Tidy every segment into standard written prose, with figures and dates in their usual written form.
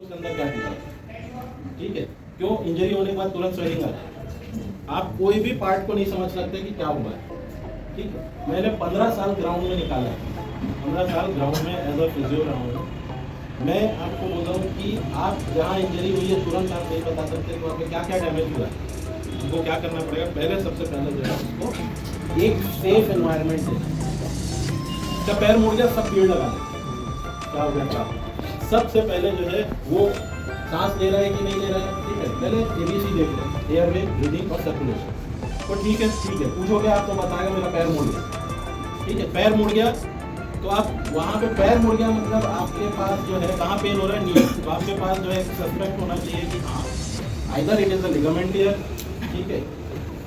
उसके अंदर क्या होता है, ठीक है। क्यों? इंजरी होने के बाद तुरंत स्वेलिंग आ जाए, आप कोई भी पार्ट को नहीं समझ सकते कि क्या हुआ है, ठीक है। मैंने 15 साल ग्राउंड में निकाला है, 15 साल ग्राउंड में एज अ फिजियो रहा हूँ। मैं आपको बोलता हूँ कि आप जहाँ इंजरी हुई है तुरंत आप नहीं बता सकते कि वहाँ पे क्या क्या डैमेज हुआ है। हमको क्या करना पड़ेगा, पहले सबसे पहले जो है उसको एक सेफ एनवायरनमेंट देना। जब पैर मुड़ गया सब भीड़ लगा दें, क्या हो गया क्या? सबसे पहले जो है वो सांस ले रहा है कि नहीं ले रहा है, ठीक है। पहले ABC देख रहे हैं, एयरवे, ब्रीदिंग और सर्कुलेशन। तो ठीक है, पूछोगे आप तो बताएगा मेरा पैर मुड़ गया, ठीक है। पैर मुड़ गया तो आप वहाँ पे पैर मुड़ गया मतलब आपके पास जो है कहाँ पेन हो रहा है, नी। तो आपके पास जो है सस्पेक्ट होना चाहिए कि हाँ either it is a ligament here, ठीक है,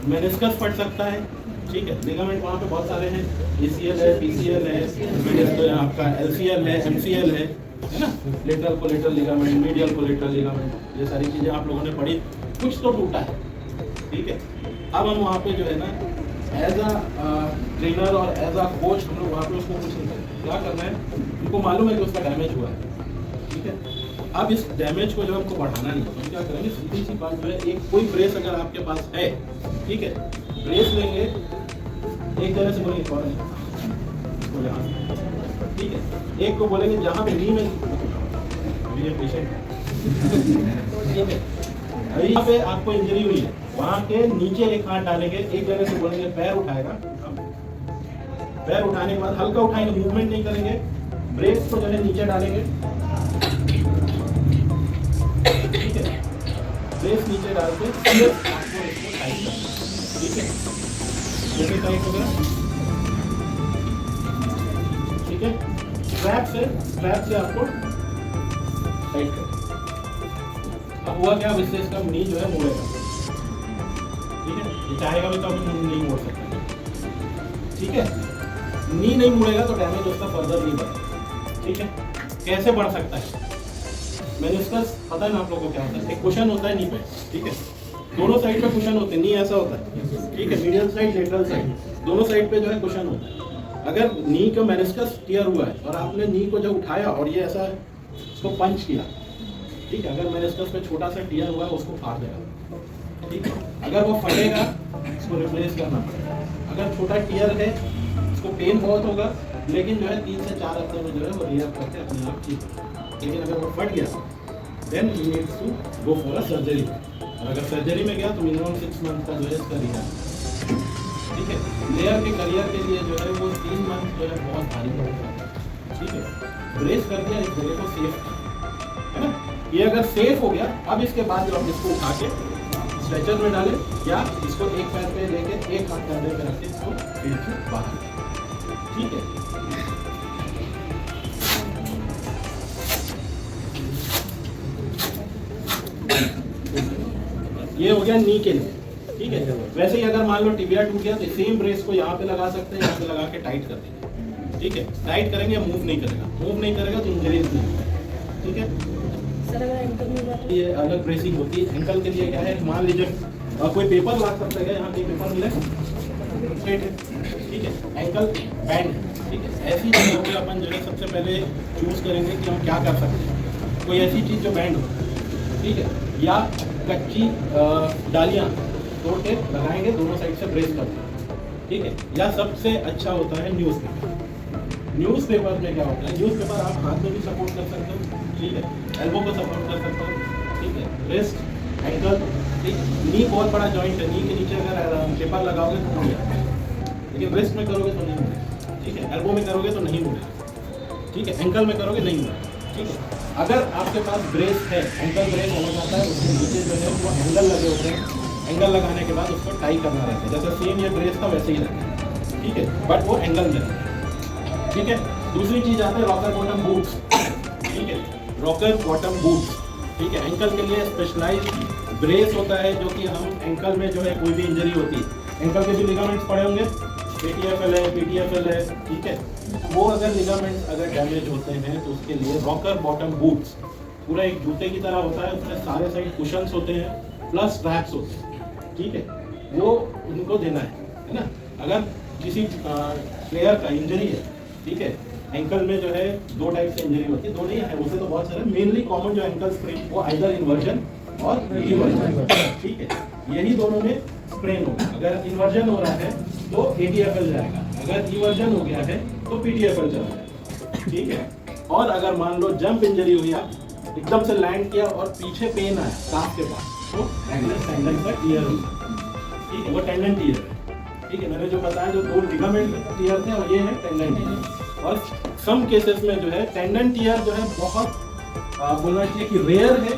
मेनिस्कस फट सकता है, ठीक है। लिगामेंट वहाँ पे बहुत सारे हैं, ACL है, PCL है, तो आपका LCL है, MCL है ना, lateral collateral ligament, medial collateral ligament, ये सारी चीज़ें आप लोगों ने पढ़ी। कुछ तो टूटा है, ठीक है। अब हम वहाँ पे जो है ना एज अ ट्रेनर और एज अ कोच हम लोग वहाँ पे उसको कुछ नहीं करें। क्या करना है, उनको मालूम है कि उसका डैमेज हुआ है, ठीक है। अब इस डैमेज को जब हमको बढ़ाना नहीं तो हम क्या करेंगे, सीधी सी बात जो है, एक कोई ब्रेस अगर आपके पास है, ठीक है, ब्रेस लेंगे, एक जगह से बोलेंगे और ठीक है, एक को बोलेंगे जहाँ पे नी में पेशेंट ठीक है, यहाँ पे आपको इंजरी हुई है वहाँ के नीचे एक हाथ डालेंगे, एक जगह से बोलेंगे पैर उठाएगा, पैर उठाने के बाद हल्का उठाएंगे, मूवमेंट नहीं करेंगे, ब्रेक को जो है नीचे डालेंगे, ठीक है, ब्रेक नीचे डाल के ठीक है, जैसे टाइट हो गया, ठीक है। स्ट्रैप से आपको टाइट कर। अब हुआ क्या, इससे इसका नी जो है मुड़ेगा, ठीक है। ये चाहेगा भी तो अभी नहीं मोड़ सकता, ठीक है। नी नहीं मुड़ेगा तो डैमेज उसका फर्दर नहीं बढ़ेगा, ठीक है। कैसे बढ़ सकता है, मेनिस्कस पता है ना आप लोगों को क्या होता है, एक कुशन होता है नी पे, ठीक है। दोनों साइड पे कुशन होते हैं, नी ऐसा होता है, ठीक है, मीडियल साइड, लेटरल साइड, दोनों साइड पे जो है कुशन होता है। अगर नी का मेनिस्कस टियर हुआ है और आपने नी को जब उठाया और ये ऐसा इसको पंच किया, ठीक है, अगर मेनिस्कस पे छोटा सा टियर हुआ है उसको फाड़ देगा, ठीक है। अगर वो फटेगा इसको रिप्लेस करना पड़ेगा। अगर छोटा टियर है इसको पेन बहुत होगा, लेकिन जो है 3 से 4 हफ्ते में जो है वो रिएक्ट करके अपने आप ठीक होगा। लेकिन अगर वो फट गया then you need to go for a surgery, और अगर सर्जरी में गया तो मिनिमम 6 मंथ का जो है इसका रिएक्ट, ठीक है। प्लेयर के करियर के लिए जो है वो 3 मंथ जो है बहुत भारी पड़ता है, ठीक है। ब्रेस कर दिया, इस जगह को सेफ है ना, ये अगर सेफ हो गया, अब इसके बाद जो आप इसको उठा के स्ट्रेचर में डालें या इसको एक पैर पे लेके एक हाथ कंधे पे रख के इसको फील्ड से बाहर, ठीक है। ये हो गया नी के लिए, ठीक है। वैसे ही अगर मान लो टिबिया टूट गया तो सेम ब्रेस को यहाँ पे लगा सकते हैं, यहाँ पे लगा के टाइट कर देंगे, ठीक है। टाइट करेंगे, मूव नहीं करेगा तो इंजरी नहीं, ठीक है। ये अलग ब्रेसिंग होती है। एंकल के लिए क्या है, मान लीजिए कोई पेपर ला सकता है, यहाँ पे पेपर मिले स्ट्रेट है, ठीक है, एंकल बैंड, ठीक है। ऐसी चीज़ों पे अपन जो है सबसे पहले चूज करेंगे कि हम क्या कर सकते हैं। कोई ऐसी चीज़ जो बैंड हो, ठीक है, या कच्ची डालियाँ तोड़ के लगाएंगे, दोनों साइड से ब्रेस कर देंगे, ठीक है। या सबसे अच्छा होता है न्यूज़पेपर में क्या होता है, न्यूज़पेपर आप हाथ में भी सपोर्ट कर सकते हो, ठीक है, एल्बो को सपोर्ट कर सकते हो, ठीक है, रिस्ट, एंकल, ठीक। नी बहुत बड़ा जॉइंट है, नी के नीचे अगर पेपर लगाओगे तो मुड़ जाएगा, लेकिन रिस्ट में करोगे तो नहीं मुड़ेगा, ठीक है। एल्बो में करोगे तो नहीं मुड़ेगा, ठीक है। एंकल में करोगे नहीं मुड़ेगा, ठीक है। अगर आपके पास ब्रेस है, एंकल ब्रेस होना चाहता है, उसके नीचे जो है वो एंगल लगे होते हैं, एंगल लगाने के बाद उसको टाई करना रहता है, जैसे सेम ये ब्रेस था वैसे ही रहता है, ठीक है, बट वो एंगल में रहता है, ठीक है। दूसरी चीज़ आता है रॉकर बॉटम बूट्स, ठीक है, रॉकर बॉटम बूट्स, ठीक है। एंकल के लिए स्पेशलाइज्ड ब्रेस होता है, जो कि हम एंकल में जो है कोई भी इंजरी होती है, एंकल के भी लिगामेंट्स पड़े होंगे, ATFL है, PTFL है, ठीक है। वो अगर लिगामेंट्स अगर डैमेज होते हैं तो उसके लिए रॉकर बॉटम बूट्स पूरा एक जूते की तरह होता है, उसमें सारे साइड कुशंस होते हैं प्लस स्ट्रैप्स होते हैं, ठीक है। वो उनको देना है ना। अगर किसी प्लेयर का इंजरी है, ठीक है, एंकल में जो है दो टाइप से इंजरी होती है, दो नहीं है उसे तो बहुत सारे, मेनली कॉमन जो एंकल स्प्रेन वो आइदर इन्वर्जन और डिवर्जन, ठीक है, यही दोनों में स्प्रेन होगा। अगर इन्वर्जन हो रहा है तो ATFL जाएगा, अगर डिवर्जन हो गया है तो PTFL चला जाएगा, ठीक है। और अगर मान लो जंप इंजरी हुई, आप एकदम से लैंड किया और पीछे पेन आया काफ के पास, तो एग्नेस टेंडन का टियर होगा, ठीक है, वो टेंडन टियर है, ठीक है। मैंने जो बताया जो दो लिगामेंट टियर थे और ये है टेंडन टियर। और सम केसेस में जो है टेंडन टियर जो है बहुत बोलना चाहिए कि रेयर है,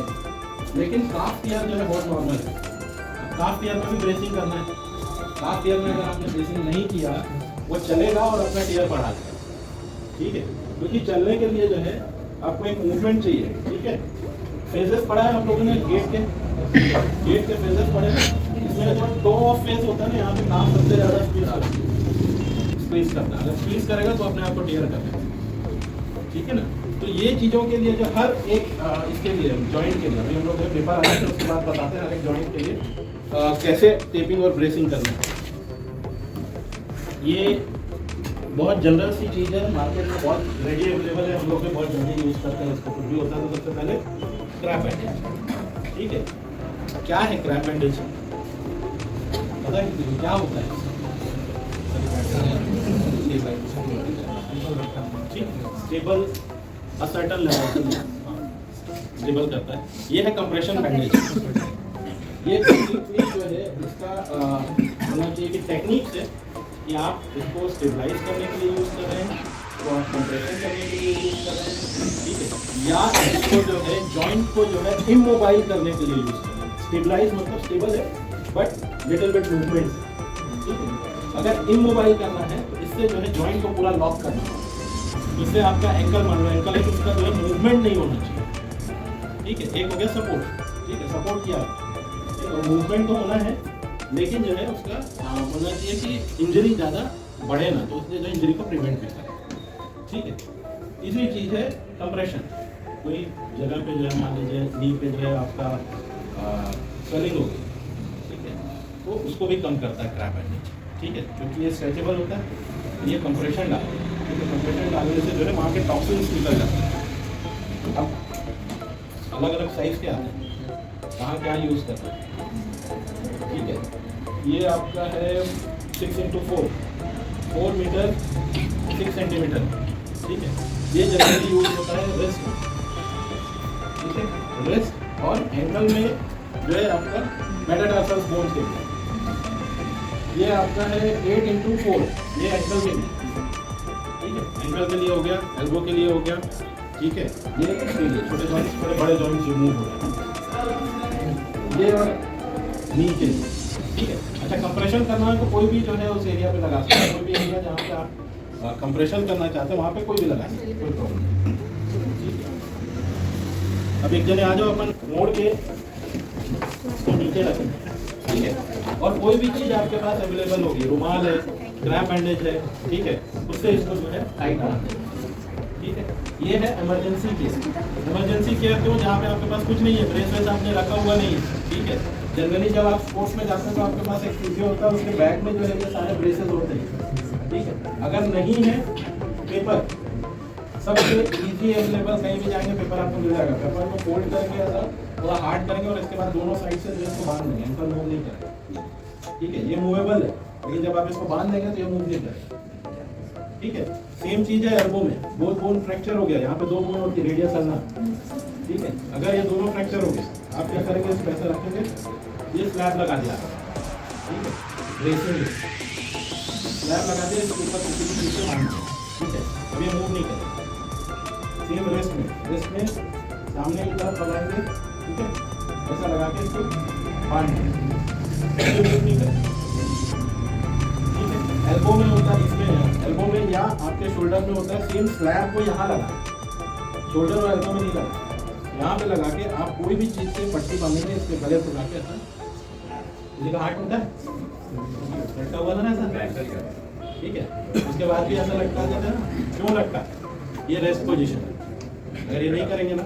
लेकिन काफ टियर जो है बहुत नॉर्मल है। काफ टियर में भी ब्रेसिंग करना है, काफ टियर में अगर आपने ब्रेसिंग नहीं किया वो चलेगा और अपना टियर बढ़ा देगा, ठीक है, क्योंकि चलने के लिए जो है आपको एक मूवमेंट चाहिए, ठीक है। फेजेस पढ़ा है हम लोगों ने गेट के फेजेस पढ़े हैं, इसमें जो टो ऑफ फेज होता है ना, यहाँ पे काम सबसे ज़्यादा स्क्वीज करता है, अगर स्क्वीज करेगा तो अपने आप को टियर करेगा, ठीक है ना। तो ये चीज़ों के लिए जो हर एक इसके लिए जॉइंट के लिए अभी हम लोग जो पेपर आए थे उसके बाद बताते हैं हर एक जॉइंट के लिए कैसे टेपिंग और ब्रेसिंग करना है। ये बहुत जनरल सी चीज़ है, मार्केट में बहुत रेडी अवेलेबल है, हम लोग भी बहुत जल्दी यूज़ करते हैं इसको। कुछ भी होता है तो सबसे पहले क्रैप बैंडेज, ठीक है। क्या है क्रैप बैंडेज, पता है क्या होता है? स्टेबल असर्टन लेवल स्टेबल करता है, ये है कंप्रेशन बैंडेज। ये बेसिकली जो है इसका होना चाहिए कि टेक्निक से कि आप इसको स्टेबलाइज करने के लिए यूज़ कर रहे हैं, तो आप कंप्रेशन करने के लिए यूज़ कर रहे हैं, ठीक है, या इसको जो है जॉइंट को जो है इमोबाइल करने के लिए यूज़ कर रहे हैं। स्टेबलाइज मतलब स्टेबल है बट लिटिल बिट मूवमेंट, ठीक है। अगर इमोबाइल करना है तो इससे जो है जॉइंट को पूरा लॉक करना है, इससे आपका एंकल मान लो एंकल है तो उसका जो है मूवमेंट नहीं होना चाहिए, ठीक है। एक हो गया सपोर्ट, ठीक है, सपोर्ट किया, मूवमेंट तो होना है लेकिन जो है उसका होना चाहिए कि इंजरी ज़्यादा बढ़े ना, तो उसने जो इंजरी को प्रिवेंट भी करे, ठीक है। तीसरी चीज़ है कंप्रेशन। कोई जगह पे जो है मान लीजिए नी पे जो है आपका स्वेलिंग हो गई, ठीक है, तो उसको भी कम करता है क्रैप बैंडेज, ठीक है, क्योंकि ये स्ट्रेचेबल होता है, ये कंप्रेशन डालते हैं, ठीक है। कंप्रेशन डालने से जो है वहाँ के टॉक्सिन्स निकल जाते हैं। अब अलग अलग साइज के आते हैं, कहाँ क्या यूज़ करना है, ठीक है। ये आपका है 6x4 4 मीटर 6 सेंटीमीटर, ठीक है। ये जनरली यूज होता है रिस्ट में, ठीक है, रिस्ट और एंकल में जो है आपका मेटाटार्सल बोन के लिए। ये आपका है 8x4, ये एंकल के लिए, ठीक है, एंकल के लिए हो गया, एल्बो के लिए हो गया, ठीक है। ये इसके लिए छोटे जॉइंट्स थोड़े बड़े जॉइंट्स रिमूव हो रहे हैं, ये और नी के लिए, ठीक है। अच्छा, कंप्रेशन करना है तो कोई भी जो है उस एरिया पे लगा सकते हैं, कोई भी एरिया जहाँ पे आप कंप्रेशन करना चाहते हैं वहाँ पे कोई भी लगा सकते हैं, कोई प्रॉब्लम नहीं, ठीक है। अब एक जने आ जाओ, अपन मोड़ के इसको नीचे रखें, ठीक है। और कोई भी चीज़ आपके पास अवेलेबल होगी, रुमाल है, क्रैप बैंडेज है, ठीक है, उससे इसको जो है टाइट करना है, ठीक है। ये है इमरजेंसी केस। इमरजेंसी केयर क्यों, जहाँ पे आपके पास कुछ नहीं है, ब्रेस वेस आपने रखा हुआ नहीं है, ठीक है। जनरली जब आप स्पोर्ट्स में जाते हैं तो आपके पास एक फिजियो होता है, उसके बैग में जो है ये सारे ब्रेसेस होते हैं, ठीक है। अगर नहीं है पेपर, सबसे इजी अवेलेबल, कहीं भी जाएंगे पेपर आपको मिल जाएगा। पेपर को फोल्ड करके ऐसा थोड़ा हार्ड करेंगे और इसके बाद दोनों साइड से ड्रेस को बांध देंगे, एंकल मूव नहीं करेगा, ठीक है। ये मूवेबल है, लेकिन जब आप इसको बांध देंगे तो ये मूव नहीं करेगा, ठीक है। सेम चीज़ है एल्बो में, बोथ बोन फ्रैक्चर हो गया, यहाँ पे दो बोन होती है, रेडियस अलना, ठीक है। अगर ये दोनों फ्रैक्चर हो गए, आप क्या करेंगे, इसको ऐसा रखेंगे, ये स्लैब लगा दिया, ठीक है, ब्रेसिंग स्लैब लगा दिया, इसके ऊपर किसी भी चीज़ से बांध दिया, ठीक है। अब ये मूव नहीं करेगा। सेम रेस्ट में सामने की तरफ लगाएंगे, ठीक है, ऐसा लगा के इसको बांध देंगे, मूव नहीं करेगा, ठीक है। एल्बो में होता है, इसमें एल्बो में या आपके शोल्डर में होता है, सेम स्लैब को यहाँ लगा, शोल्डर और एल्बो में नहीं लगा, यहाँ पे लगा के आप कोई भी चीज़ से पट्टी बांधेंगे, इसके गले से लगा के ऐसा, किसी का हार्ट होता है लटका हुआ था ना ऐसा, ठीक है, उसके बाद भी ऐसा लटका देता है ना, क्यों लटका, ये रेस्ट पोजीशन है। अगर ये नहीं करेंगे ना,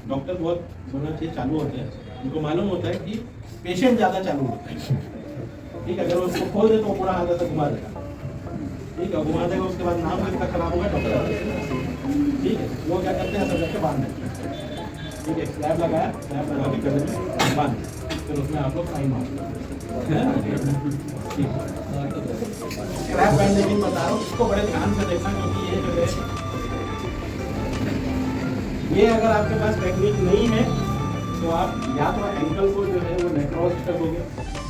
डॉक्टर बहुत बोलना चाहिए चालू होते हैं, उनको मालूम होता है कि पेशेंट ज़्यादा चालू होता है, ठीक है। अगर वो उसको खोल दे तो पूरा हाथ ऐसा घुमा देगा, ठीक है, घुमा देगा, उसके बाद नाम किसका खराब होगा, डॉक्टर। ठीक है, वो क्या करते हैं ऐसा करके बांध देते हैं। ठीक है, स्लैब लगाया, स्लैब लगा के गले में बांध, फिर उसमें आप लोग साइन मार। स्क्रैप बैंडेजिंग बता रहा हूँ, इसको बड़े ध्यान से देखना, क्योंकि ये जो है ये अगर आपके पास टेक्निक नहीं है तो आप या तो एंकल को जो है वो नेक्रोज करोगे।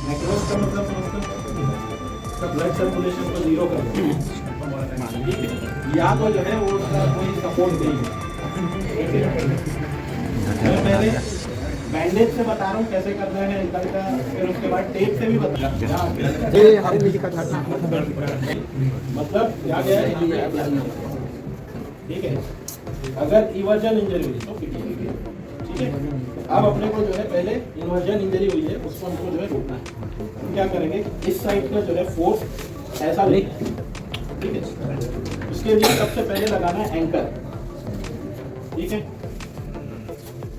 नेक्रोज का मतलब समझते हो, ब्लड सर्कुलेशन को जीरो कर दोगे, या तो जो है वो उसका कोई सपोर्ट नहीं है। मैं पहले बैंडेज से बता रहा हूँ कैसे करना है एंकल का, फिर उसके बाद टेप से भी बता रहा हूँ। मतलब क्या गया है, ठीक है। अगर इवर्जन इंजरी हुई तो ठीक है। अब अपने को जो है पहले इन्वर्जन इंजरी हुई है उसको हमको जो है रोकना है। तो क्या करेंगे, इस साइड का जो है फोर्स ऐसा लेंगे, ठीक है। उसके लिए सबसे पहले लगाना है एंकर, ठीक है।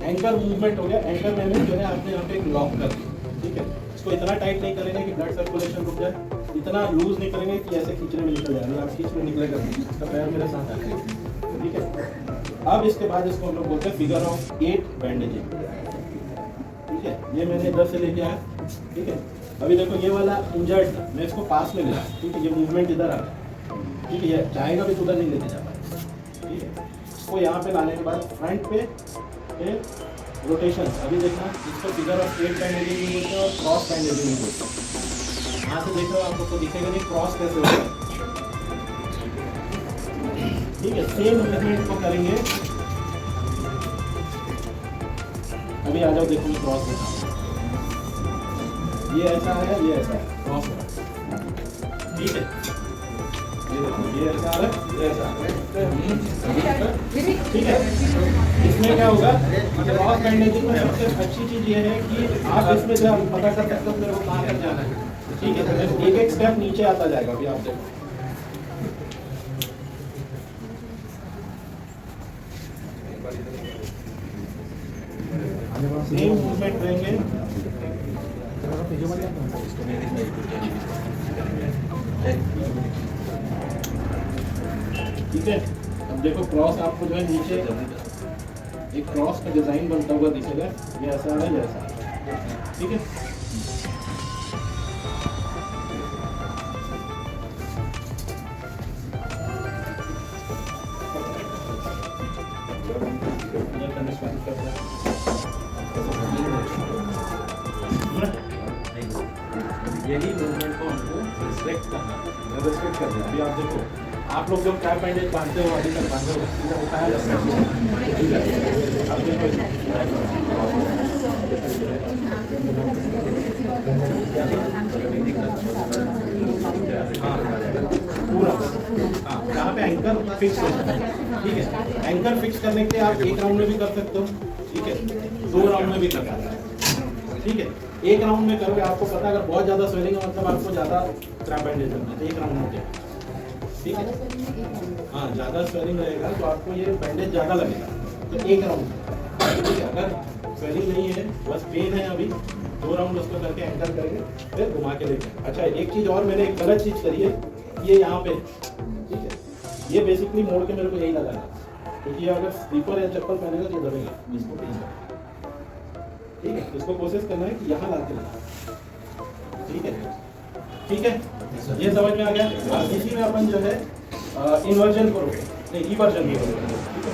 एंकर मूवमेंट हो गया, एंकर मैंने जो है आपने यहाँ पे एक लॉक कर दिया, ठीक है। इसको इतना टाइट नहीं करेंगे कि ब्लड सर्कुलेशन रुक जाए, इतना लूज नहीं करेंगे कि ऐसे खींचने में निकल जाए। आप खींचने निकलेगा तो पैर मेरे साथ आ जाएगा, ठीक है। अब इसके बाद इसको हम लोग बोलते हैं फिगर ऑफ 8 बैंडेजिंग, ठीक है। ये मैंने इधर से लेके आया, ठीक है। अभी देखो ये वाला इंजर्ड था, मैं इसको पास में लिया, ठीक है। ये मूवमेंट इधर आ रहा है, ठीक है। ये जाएगा भी तो उधर नहीं लेके जा पाएगा, ठीक है। इसको यहाँ पे लाने के बाद फ्रंट पे रोटेशन, अभी देखना इसको फिगर ऑफ 8 बैंडेजिंग नहीं बोलते और क्रॉस बैंडेजिंग नहीं बोलते। यहाँ से देखो आपको तो दिखेगा नहीं क्रॉस कैसे होता है, ठीक है। सेम मूवमेंट को करेंगे। अभी आ जाओ, देखो मैं क्रॉस देता हूँ, ये ऐसा है, ये ऐसा है, क्रॉस है, ठीक है। ये ऐसा है, ये ऐसा है, ठीक है। इसमें क्या होगा, क्रॉस बैंडेजिंग में सबसे अच्छी चीज ये है कि आप इसमें जो पता कर सकते हो मेरे को कहाँ तक जाना है, ठीक है। तो एक एक स्टेप नीचे आता जाएगा। अभी आप देखो, सेम मूवमेंट रहेंगे, ठीक है। अब देखो क्रॉस आपको जो है नीचे एक क्रॉस का डिजाइन बनता हुआ दिखेगा, ये ऐसा है, ये ऐसा है, ठीक है। यही मूवमेंट को हमको रिस्पेक्ट करना है। अभी आप देखो, आप लोग जो कैप बैंडेज बांधते हो अभी तक बांधे हो, बताया जाता है, ठीक है। अब देखो पूरा, हाँ, यहाँ पे एंकर फिक्स हो, ठीक है। एंकर फिक्स करने के लिए आप एक राउंड में भी कर सकते हो, ठीक है। 2 राउंड में भी कर सकते हो, ठीक है। एक राउंड में करोगे, आपको पता अगर बहुत ज्यादा स्वेलिंग है मतलब आपको ज्यादा क्रैप बैंडेज करना है, तो एक राउंड में क्या, ठीक है। हाँ, ज्यादा स्वेलिंग रहेगा तो आपको ये बैंडेज ज्यादा लगेगा, तो एक राउंड, ठीक है। अगर स्वेलिंग नहीं है, बस पेन है अभी, 2 राउंड उसको करके एंकर करेंगे, फिर घुमा के लेके। अच्छा, एक चीज और मैंने एक गलत चीज करी है, ये यहाँ पे, ठीक है। ये बेसिकली मोड़ के मेरे को यही लगाना, क्योंकि अगर स्लीपर या चप्पल पहनेगा तो दबेगा, इसको पेन, ठीक है। इसको कोशिश करना है कि यहाँ ला के लगा, ठीक है, ठीक है। ये समझ में आ गया। अब इसी में अपन जो है इन्वर्जन को रोके, नहीं इवर्जन भी करोगे, ठीक है।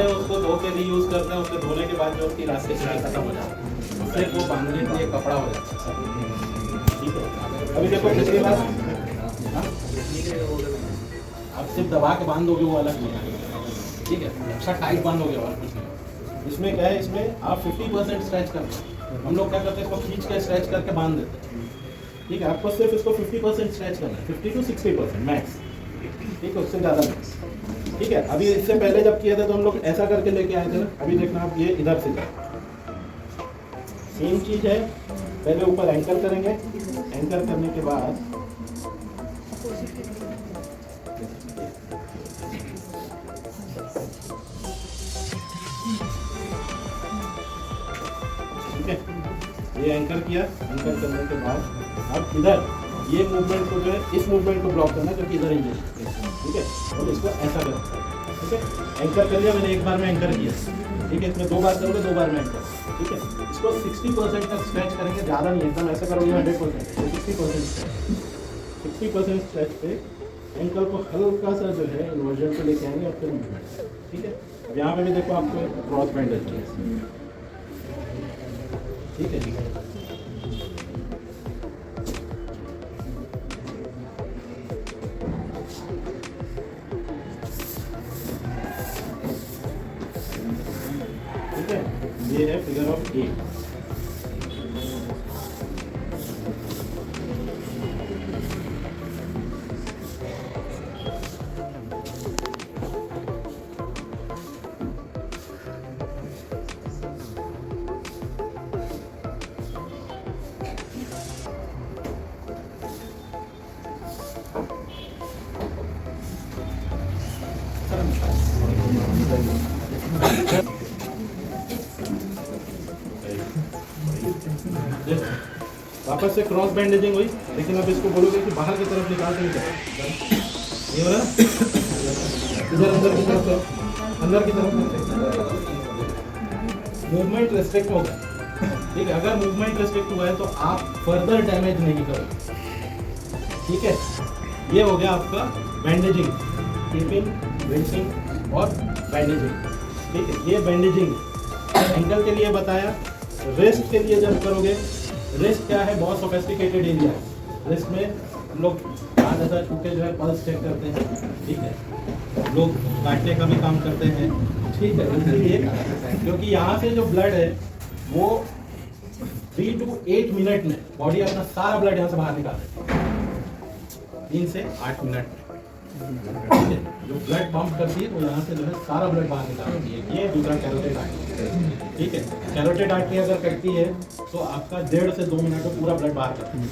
उसको धो के रीयूज करते हैं, उसको धोने के बाद जो उसकी इलास्टिक खत्म हो जाता है, उससे वो बांधने के लिए कपड़ा हो जाता है, ठीक है। अभी देखो पिछली बार आप सिर्फ दबा के बांध दोगे वो अलग नहीं है, ठीक है। अच्छा टाइट बांधोगे और कुछ नहीं। इसमें क्या है, इसमें आप 50% स्ट्रेच करते हैं, हम लोग क्या करते हैं, इसको खींच के स्ट्रेच करके बांध देते हैं, ठीक है। आपको सिर्फ इसको 50% स्ट्रेच करना है, 50 to 60% मैक्स, ठीक है, उससे ज़्यादा मैक्स, ठीक है। अभी इससे पहले जब किया था तो हम लोग ऐसा करके लेके आए थे ना, अभी देखना आप ये इधर से सेम चीज़ है। पहले ऊपर एंकर करेंगे, एंकर करने के बाद ठीक है, ये एंकर किया, एंकर करने के बाद अब इधर ये मूवमेंट को जो है इस मूवमेंट को ब्लॉक करना क्योंकि इधर इंजरी, ठीक है, और इसको ऐसा करना, ठीक है, एंकर कर लिया मैंने, एक बार में एंकर किया, ठीक है, इसमें 2 बार करोगे 2 बार में एंकर, ठीक है, इसको 60% तक स्ट्रेच करेंगे, ज़्यादा नहीं एकदम ऐसा करोगे 100%, तो 60% स्ट्रेच पे एंकल को हल्का सा जो है इन्वर्जन पे लेके आएंगे और फिर मूवमेंट, ठीक है। अब यहाँ पे भी देखो आपको क्रॉस बैंडेज है, ठीक है, ठीक है। ये है फिगर ऑफ 8। वापस से क्रॉस बैंडेजिंग हुई, लेकिन अब इसको बोलोगे कि बाहर की तरफ निकाल के ये वाला इधर अंदर की तरफ, अंदर की तरफ मूवमेंट रेस्ट्रिक्ट होगा, ठीक है। अगर मूवमेंट रेस्ट्रिक्ट हुआ है तो आप फर्दर डैमेज नहीं करोगे, ठीक है। ये हो गया आपका बैंडेजिंग, कीपिंग, ब्रेसिंग और बैंडेजिंग, ठीक है। ये बैंडेजिंग एंकल के लिए बताया। रेस्ट के लिए जब करोगे, रेस्ट क्या है, बहुत सोफिस्टिकेटेड एरिया है। रेस्ट में हम लोग हाथ ऐसा छू के जो है पल्स चेक करते हैं, ठीक है, लोग काटने का भी काम करते हैं, ठीक है। इसलिए क्योंकि यहाँ से जो ब्लड है वो 3 to 8 मिनट में बॉडी अपना सारा ब्लड यहाँ से बाहर निकालती है, 3 से 8 मिनट में, ठीक है। जो ब्लड पंप करती है तो यहाँ से जो है सारा ब्लड बाहर निकालती है। ये दूसरा कैरोटिड आर्टरी, ठीक है। कैरोटिड आर्टरी अगर कटती है तो आपका 1.5 से 2 मिनट में पूरा ब्लड बाहर करती है,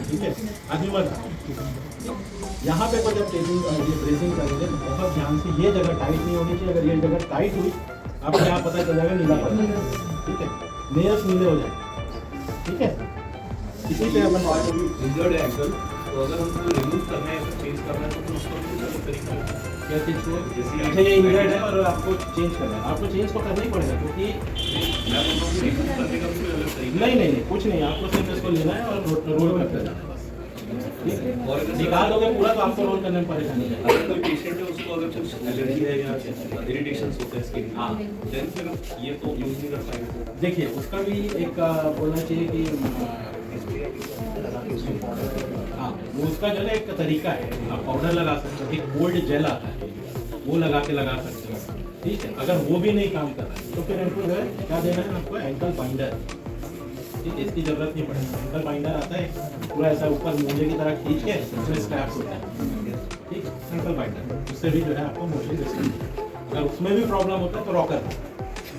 ठीक है। आगे बढ़ यहाँ पे कोई जब ब्रेसिंग करेंगे तो बहुत ध्यान से, ये जगह टाइट नहीं होनी चाहिए। अगर ये जगह टाइट हुई आपको यहाँ पता चल जाएगा नीला पड़ जाएगा, ठीक है, नेल्स नीले हो जाएंगे, ठीक है। इसी पे अपन इंजर्ड एंकल, तो अगर हमको रिमूव करना है, चेंज करना है तो उसका तरीका क्या चीज़ को, जैसे ये इंजर्ड है और आपको चेंज करना है, आपको चेंज तो करना ही पड़ेगा क्योंकि नहीं कुछ नहीं, आपको सिर्फ इसको लेना है और रोल करते जाना है, ठीक है। और निकाल दोगे पूरा तो आपको रोल करने में परेशानी है। अगर कोई पेशेंट है उसको अगर कुछ एलर्जी है या इरिटेशंस होते हैं स्किन, हाँ, देन फिर ये तो यूज नहीं कर पाएंगे। देखिए उसका भी एक बोलना चाहिए कि हाँ, वो उसका जो है एक तरीका है, आप पाउडर लगा सकते हो, एक गोल्ड जेल आता है वो लगा सकते हो, ठीक है। अगर वो भी नहीं काम कर रहा है तो फिर इनको जो है क्या देना है आपको, एंकल बाइंडर, ठीक है। इसकी जरूरत नहीं पड़ेगी, एंकल बाइंडर आता है पूरा ऐसा ऊपर मोजे की तरह खींच के उसमें स्ट्रैप्स होता है, ठीक है, एंकल बाइंडर, उससे भी जो है आपको मोशन रिस्क। अगर उसमें भी प्रॉब्लम होता है तो रॉकर,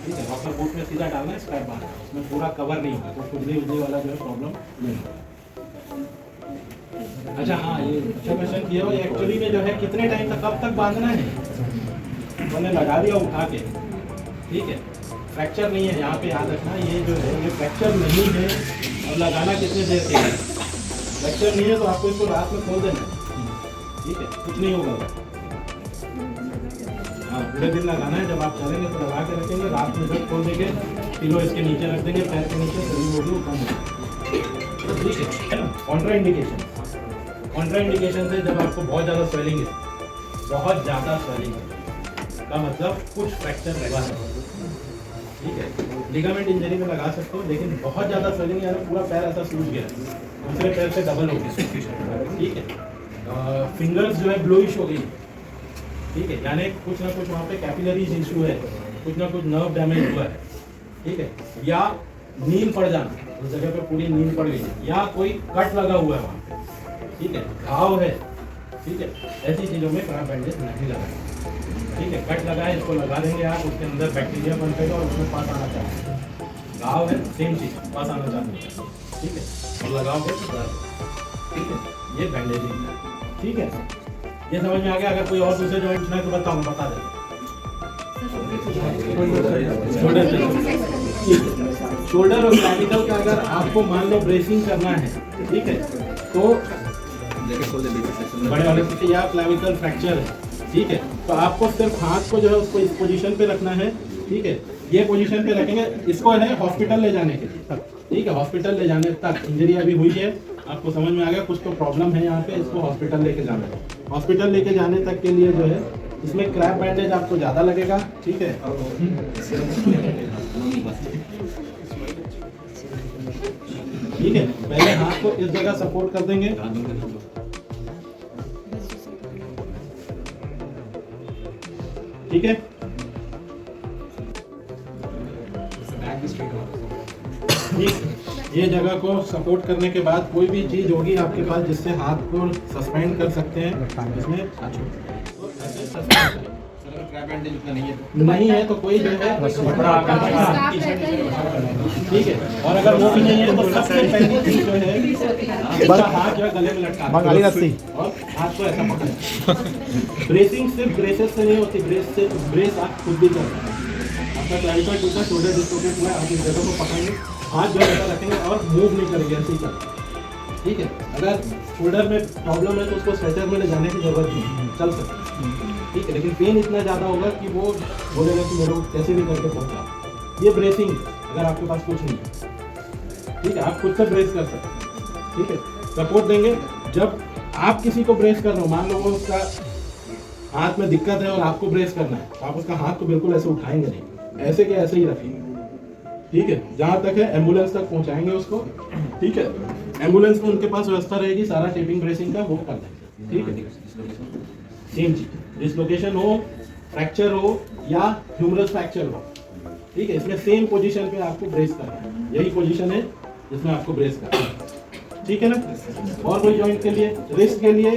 ठीक है, रॉकर बूट में सीधा डालना है, स्ट्रैप बांधना है, उसमें पूरा कवर नहीं होगा तो खुजली वाला जो है प्रॉब्लम नहीं होगा। अच्छा हाँ, ये अच्छा क्वेश्चन किया हो। एक्चुअली में जो है कितने टाइम तक, कब तक बांधना है, मैंने लगा दिया उठा के, ठीक है। फ्रैक्चर नहीं है, यहाँ पे याद रखना, ये जो है ये फ्रैक्चर नहीं है। और लगाना कितने देर से है, फ्रैक्चर नहीं है तो आपको इसको रात में खोल देना, ठीक है, कुछ नहीं होगा। हाँ, पूरे दिन लगाना है, जब आप चलेंगे तो लगा के रखेंगे, रात में जब खोल देंगे, पिलो इसके नीचे रख देंगे, पैर के नीचे, शरीर होगी कम होगी, ठीक है ना। कॉन्ट्रा इंडिकेशन, कॉन्ट्रा इंडिकेशन से जब आपको बहुत ज़्यादा स्वेलिंग है, बहुत ज़्यादा स्वेलिंग है का मतलब कुछ फ्रैक्चर लगा है, ठीक है। लिगामेंट इंजरी में लगा सकते हो, लेकिन बहुत ज़्यादा स्वेलिंग यानी पूरा पैर ऐसा सूज गया, दूसरे पैर से डबल हो गया, ठीक है। फिंगर्स जो है ब्लूइश हो गई, ठीक है, यानी कुछ ना कुछ वहाँ पे कैपिलरीज इशू है, कुछ ना कुछ नर्व डैमेज हुआ है, ठीक है। या नींद पड़ जाना, उस जगह पे पूरी नींद पड़ गई, या कोई कट लगा हुआ है वहाँ पे, ठीक है, घाव है, ठीक है। ऐसी चीज़ों में खराब बैंडेज नहीं लगाएंगे, ठीक है। कट लगा है, इसको लगा देंगे आप, उसके अंदर बैक्टीरिया बन जाएगा और उसमें पास आना चाहिए। घाव है, सेम चीज़, पास आना चाहिए, ठीक है, और लगाओगे तो ठीक है। ये बैंडेजिंग है, ठीक है। ये समझ में आ गया। अगर कोई और दूसरे जॉइंट पूछना है तो बताऊँ, बता दें। शोल्डर और क्लैविकल का अगर आपको मान लो ब्रेसिंग करना है, ठीक है, तो बड़े वाले से या क्लैविकल फ्रैक्चर है, ठीक है, तो आपको सिर्फ हाथ को जो है उसको इस पोजीशन पे रखना है, ठीक है, ये पोजीशन पे रखेंगे, इसको है हॉस्पिटल ले जाने के लिए, ठीक है, हॉस्पिटल ले जाने तक इंजरी अभी हुई है, आपको समझ में आ गया कुछ तो प्रॉब्लम है यहाँ पे, इसको हॉस्पिटल लेके जाना है। हॉस्पिटल लेके जाने तक के लिए जो है इसमें क्रैप बैंडेज आपको ज़्यादा लगेगा, ठीक है, ठीक है, पहले हाथ को इस जगह सपोर्ट कर देंगे, ठीक है, ये जगह को सपोर्ट करने के बाद कोई भी चीज होगी आपके पास जिससे हाथ को सस्पेंड कर सकते हैं, इसमें नहीं है तो कोई जो है ठीक है, और अगर वो भी नहीं है तो सबसे पहली चीज जो है हाथ जो है गले में लटका और हाथ को ऐसा पकड़े। ब्रेसिंग सिर्फ ब्रेसेस से नहीं होती, ब्रेस आप खुद भी कर सकते हैं। आपका क्लैविकल टूटा, शोल्डर डिस्लोकेट हुआ, आप इस जगह को पकड़ेंगे, हाथ जो है रखेंगे और मूव नहीं करेंगे, ऐसे ही करेंगे, ठीक है। अगर शोल्डर में प्रॉब्लम है तो उसको स्ट्रेचर में ले जाने की जरूरत नहीं, चल सकते, ठीक है, लेकिन पेन इतना ज़्यादा होगा कि वो बोलेगा कि मेरे को कैसे भी करके पहुँचा। ये ब्रेसिंग अगर आपके पास कुछ नहीं है, ठीक है, आप खुद से ब्रेस कर सकते हैं, ठीक है, सपोर्ट देंगे। जब आप किसी को ब्रेस कर रहे हो, मान लो वो उसका हाथ में दिक्कत है और आपको ब्रेस करना है, तो आप उसका हाथ को बिल्कुल ऐसे उठाएंगे नहीं, ऐसे के ऐसे ही रखेंगे, ठीक है, जहाँ तक है एम्बुलेंस तक पहुँचाएंगे उसको, ठीक है, एम्बुलेंस में उनके पास व्यवस्था रहेगी सारा टेपिंग ब्रेसिंग का, वो कर देंगे, ठीक है। सेम चीज, डिसलोकेशन हो, फ्रैक्चर हो या ह्यूमरस फ्रैक्चर हो, ठीक है, इसमें सेम पोजीशन पे आपको ब्रेस करना है, यही पोजीशन है जिसमें आपको ब्रेस करना है, ठीक है ना। और कोई जॉइंट के लिए, रिस्ट के लिए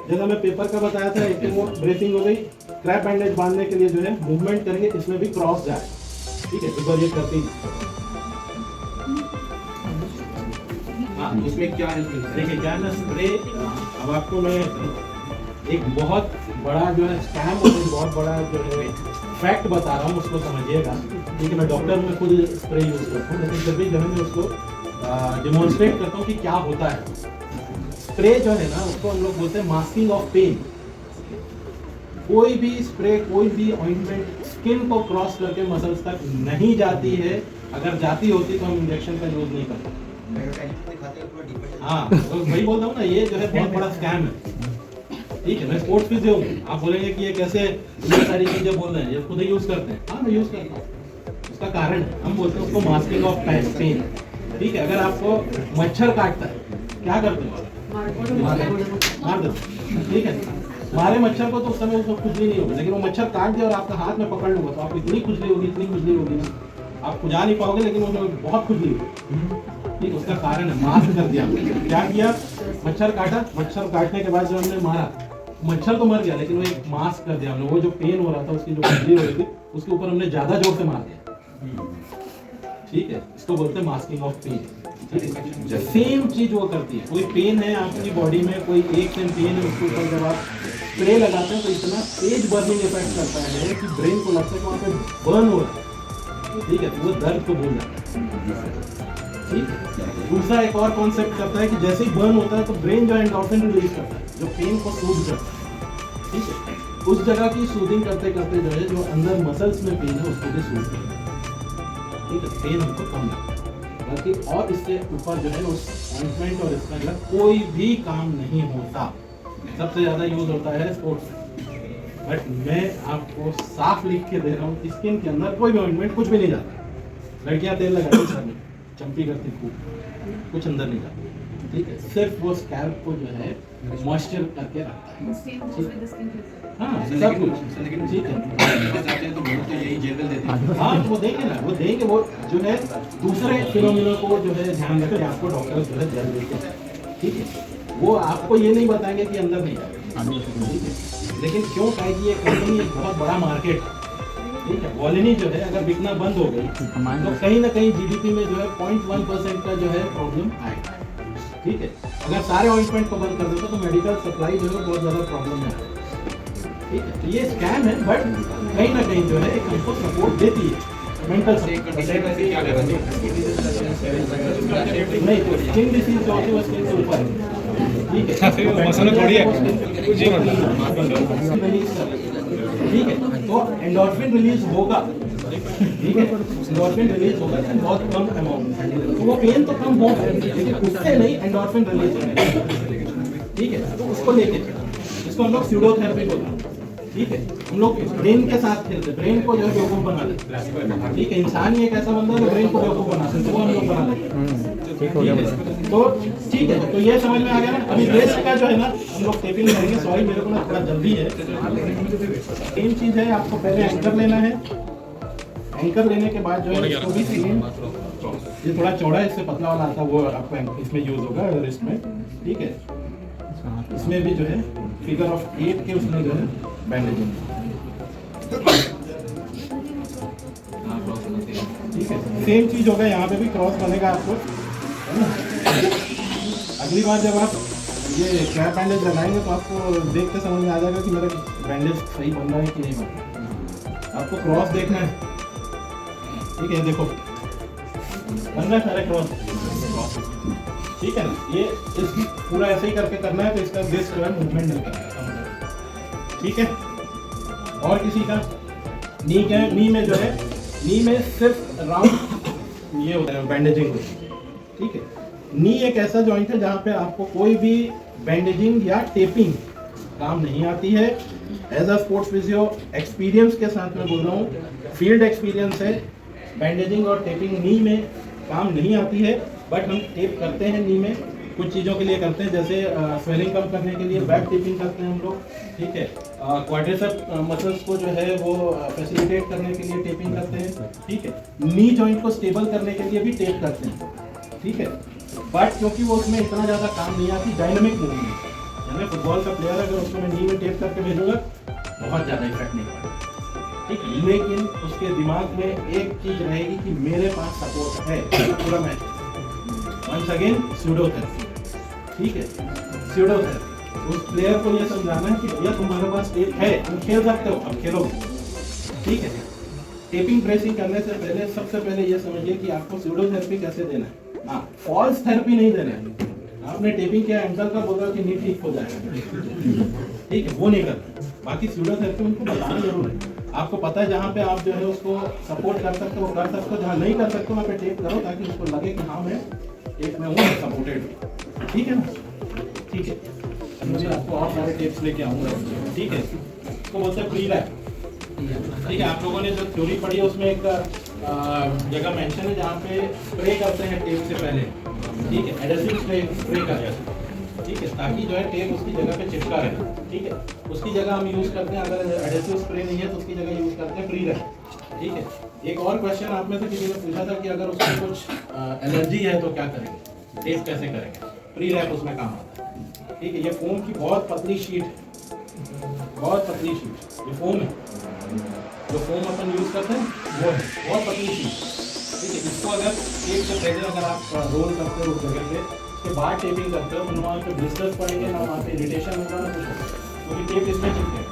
जैसा मैं पेपर का बताया था, एक वो ब्रेसिंग हो गई। क्रैप बैंडेज बांधने के लिए जो है मूवमेंट करेंगे, इसमें भी क्रॉस जाए, ठीक है, तो ये करते ही इसमें क्या है, देखिए क्या है ना, स्प्रे। अब आपको मैं एक बहुत बड़ा जो है स्कैम और बहुत बड़ा जो है फैक्ट बता रहा हूँ, उसको समझिएगा, ठीक है। मैं डॉक्टर में खुद स्प्रे यूज करता हूँ, लेकिन फिर भी जो है मैं उसको डेमोन्स्ट्रेट करता हूँ कि क्या होता है। स्प्रे जो है ना, उसको हम लोग बोलते हैं मास्किंग ऑफ पेन। कोई भी स्प्रे, कोई भी ऑइंटमेंट स्किन को क्रॉस करके मसल्स तक नहीं जाती है, अगर जाती होती तो हम इंजेक्शन का यूज नहीं करते। हाँ, तो वही बोलता हूँ ना, ये जो है बहुत बड़ा स्कैम है, ठीक है। मैं स्पोर्ट्स फिजियो हूँ, आप बोलेंगे कि ये कैसे ये सारी चीजें बोल रहे हैं, ये खुद ही यूज करते हैं। हाँ, मैं यूज करता हूँ, उसका कारण हम बोलते हैं उसको मास्किंग ऑफ पेन, ठीक है। अगर आपको मच्छर काटता है, क्या करते हो, मार दो, ठीक है। मारे मच्छर को तो उस समय उसको खुजली नहीं होगी, लेकिन वो मच्छर काट दिया और आपका हाथ में पकड़ लूंगा तो आपको इतनी खुजली होगी, इतनी खुजली होगी ना, आप खुजा नहीं पाओगे, लेकिन वो बहुत खुजली होगी, ठीक। उसका कारण है मास्क कर दिया। क्या किया, मच्छर काटा, मच्छर काटने के बाद जब हमने मारा, मच्छर तो मर गया, लेकिन वो एक मास्क कर दिया हमने। वो जो पेन हो रहा था, उसकी जो खुजली हो रही थी, उसके ऊपर हमने ज्यादा जोर से मार दिया, ठीक है। इसको बोलते हैं मास्किंग ऑफ पेन, ठीक है। सेम चीज वो करती है। कोई पेन है आपकी बॉडी में, कोई एक सेम पेन है, उसके ऊपर जब आप स्प्रे लगाते हैं तो इतना तेज बर्निंग इफेक्ट करता है कि ब्रेन को लगता है कि वहाँ पे बर्न हो रहा है, ठीक है, तो वो दर्द को भूल जाता है, ठीक। दूसरा एक और कॉन्सेप्ट करता है कि जैसे ही बर्न होता है तो ब्रेन जो एंडोर्फिन रिलीज करता है, जो पेन को सूद करता है, ठीक है। उस जगह की सूदिंग करते करते जो है, जो अंदर मसल्स में पेन है उसको भी सूद करता है, ठीक है, पेन हमको कम लगता है। बाकी और इससे ऊपर जो है उस ऑइंटमेंट और इसका जो कोई भी काम नहीं होता। सबसे ज्यादा यूज होता है स्पोर्ट्स, बट मैं आपको साफ लिख के दे रहा हूँ, स्किन के अंदर कोई भी ऑइंटमेंट कुछ भी नहीं जाता। लड़कियां तेल लगाती सर में, चमकी करती खूब, कुछ अंदर नहीं जाता, ठीक है। सिर्फ वो स्कैल्प को जो है मॉइस्चर करके रखता है, हाँ, सब कुछ, ठीक है। हाँ, वो देंगे ना, वो देंगे, वो जो है दूसरे फिनोमिना को जो है ध्यान रखें, आपको डॉक्टर जो है जल्द देते हैं, ठीक है। वो आपको ये नहीं बताएंगे कि अंदर नहीं जाएगा, ठीक है। लेकिन क्यों कहेगी ये कंपनी एक बहुत बड़ा मार्केट, ठीक है। वॉलिनी जो है अगर बिकना बंद हो गई तो कहीं ना कहीं जीडीपी में जो है 0.1% का जो है प्रॉब्लम आएगा, ठीक है। अगर सारे ऑइंटमेंट को बंद कर देते तो मेडिकल सप्लाई जो है बहुत ज़्यादा प्रॉब्लम में आएगा, ठीक है। तो ये स्कैम है, बट कहीं ना कहीं जो है एक हमको सपोर्ट देती है, मेंटल नहीं, तो स्किन डिसीज जो होती है वो स्किन के ऊपर है, ठीक है, मसला थोड़ी है कुछ ही ठीक है। तो एंडोर्फिन रिलीज होगा, ठीक है, एंडोर्फिन रिलीज होगा बहुत कम अमाउंट, तो वो पेन तो कम होगा लेकिन उससे नहीं एंडोर्फिन रिलीज होगा, ठीक है। तो उसको लेके इसको हम लोग स्यूडोथेरेपी बोलते हैं, ठीक है। हम लोग ब्रेन के साथ खेलते, ब्रेन को जो है बेवकूफ बना देते, ठीक है। इंसान ही एक ऐसा बंदा है जो ब्रेन को बेवकूफ बना सकते, वो हम लोग बना देते, ठीक हो गया। तो ठीक है, तो ये समझ में आ गया ना। अभी रेस्ट का जो है ना हम लोग टेपिंग करेंगे। सॉरी मेरे को ना थोड़ा जल्दी है। सेम चीज है, आपको पहले एंकर लेना है। एंकर लेने के बाद जो है इसको भी सेम, ये थोड़ा चौड़ा है, इससे पतला वाला आता है, वो आपको इसमें यूज होगा रिस्ट में, ठीक है। इसमें भी जो है फिगर ऑफ 8 के उसमें जो है बैंडेजिंग, ठीक है। सेम चीज होगा, यहाँ पे भी क्रॉस बनेगा आपको, है ना। अगली बार जब आप ये कैप बैंडेज लगाएंगे तो आपको देख के समझ में आ जाएगा कि मेरा बैंडेज सही बन रहा है कि नहीं बन रहा है। आपको क्रॉस देखना है, ठीक है, देखो बन रहा है सारे क्रॉस, ठीक है ना। ये इस पूरा ऐसे ही करके करना है, तो इसका बेस जो है मूवमेंट नहीं करना है, ठीक है। और किसी का नी क्या है, नी में जो है, नी में सिर्फ राउंड ये होता है बैंडेजिंग, ठीक है। नी एक ऐसा जॉइंट है जहाँ पे आपको कोई भी बैंडेजिंग या टेपिंग काम नहीं आती है। As a sports physio experience के साथ में बोल रहा हूँ, फील्ड एक्सपीरियंस है, बैंडेजिंग और टेपिंग नी में काम नहीं आती है। बट हम टेप करते हैं नी में, कुछ चीज़ों के लिए करते हैं, जैसे स्वेलिंग कम करने के लिए बैक टेपिंग करते हैं हम लोग, ठीक है। क्वाड्रिसेप मसल्स को जो है वो फैसिलिटेट करने के लिए टेपिंग करते हैं, ठीक है। नी जॉइंट को स्टेबल करने के लिए भी टेप करते हैं, ठीक है। बट क्योंकि वो उसमें इतना ज़्यादा काम नहीं आती, डायनामिक मूवमेंट, यानी फुटबॉल का प्लेयर अगर उसको मैं नी में टेप करके भेजूंगा बहुत ज़्यादा इफेक्ट नहीं पड़ेगा, ठीक। लेकिन उसके दिमाग में एक चीज़ रहेगी कि मेरे पास सपोर्ट है पूरा मैच। वंस अगेन स्यूडोथेरेपी, ठीक है, स्यूडोथेरेपी। उस प्लेयर को ये समझाना है कि भैया तुम्हारे पास टेप है, तुम खेल सकते हो, अब खेलोगे, ठीक है। टेपिंग प्रेसिंग करने से पहले सबसे पहले ये समझिए कि आपको स्यूडोथेरेपी कैसे देना है। हाँ, फॉल्स थेरेपी नहीं देना है। आपने टेपिंग किया, एंकल का बोला कि नी ठीक हो जाएगा, ठीक है, वो नहीं करना। बाकी स्यूडोथेरेपी उनको बताना जरूर है। आपको पता है जहाँ पे आप जो है उसको सपोर्ट कर सकते हो कर सकते हो, जहाँ नहीं कर सकते हो वहाँ पे टेप करो, ताकि उसको लगे कि हाँ मैं टेप में हूँ, सपोर्टेड, ठीक है ना, ठीक है। मुझे आपको और सारे टेप्स लेके आऊँगा, ठीक है। इसको बोलते हैं प्री रैप, ठीक है। आप लोगों ने जो थ्योरी पढ़ी है उसमें एक जगह मेंशन है जहाँ पे स्प्रे करते हैं टेप से पहले, ठीक है, एडहेसिव स्प्रे कर जाते हैं, ठीक है, ताकि जो है टेप उसकी जगह पे चिपका रहे, ठीक है। उसकी जगह हम यूज़ करते हैं, अगर एडहेसिव स्प्रे नहीं है तो उसकी जगह यूज़ करते हैं प्री रैप, ठीक है। एक और क्वेश्चन आप में से किसी ने पूछा था कि अगर उसमें कुछ एलर्जी है तो क्या करेंगे, टेप कैसे करेंगे। प्री रैप उसमें काम आता है, ठीक है। ये फोम की बहुत पतली शीट है, बहुत पतली शीट, ये फोम है, जो फोम अपन यूज करते हैं वो है बहुत पतली शीट, ठीक है। इसको अगर टेप से पहले अगर आप रोल करते हो उस जगह पे, उसके बाद टेपिंग करते हो, तो वहाँ पे ब्लिस्टर्स पड़ेंगे ना, वहाँ पे इरिटेशन होगा ना कुछ होगा, क्योंकि टेप इसमें चिपकेगा।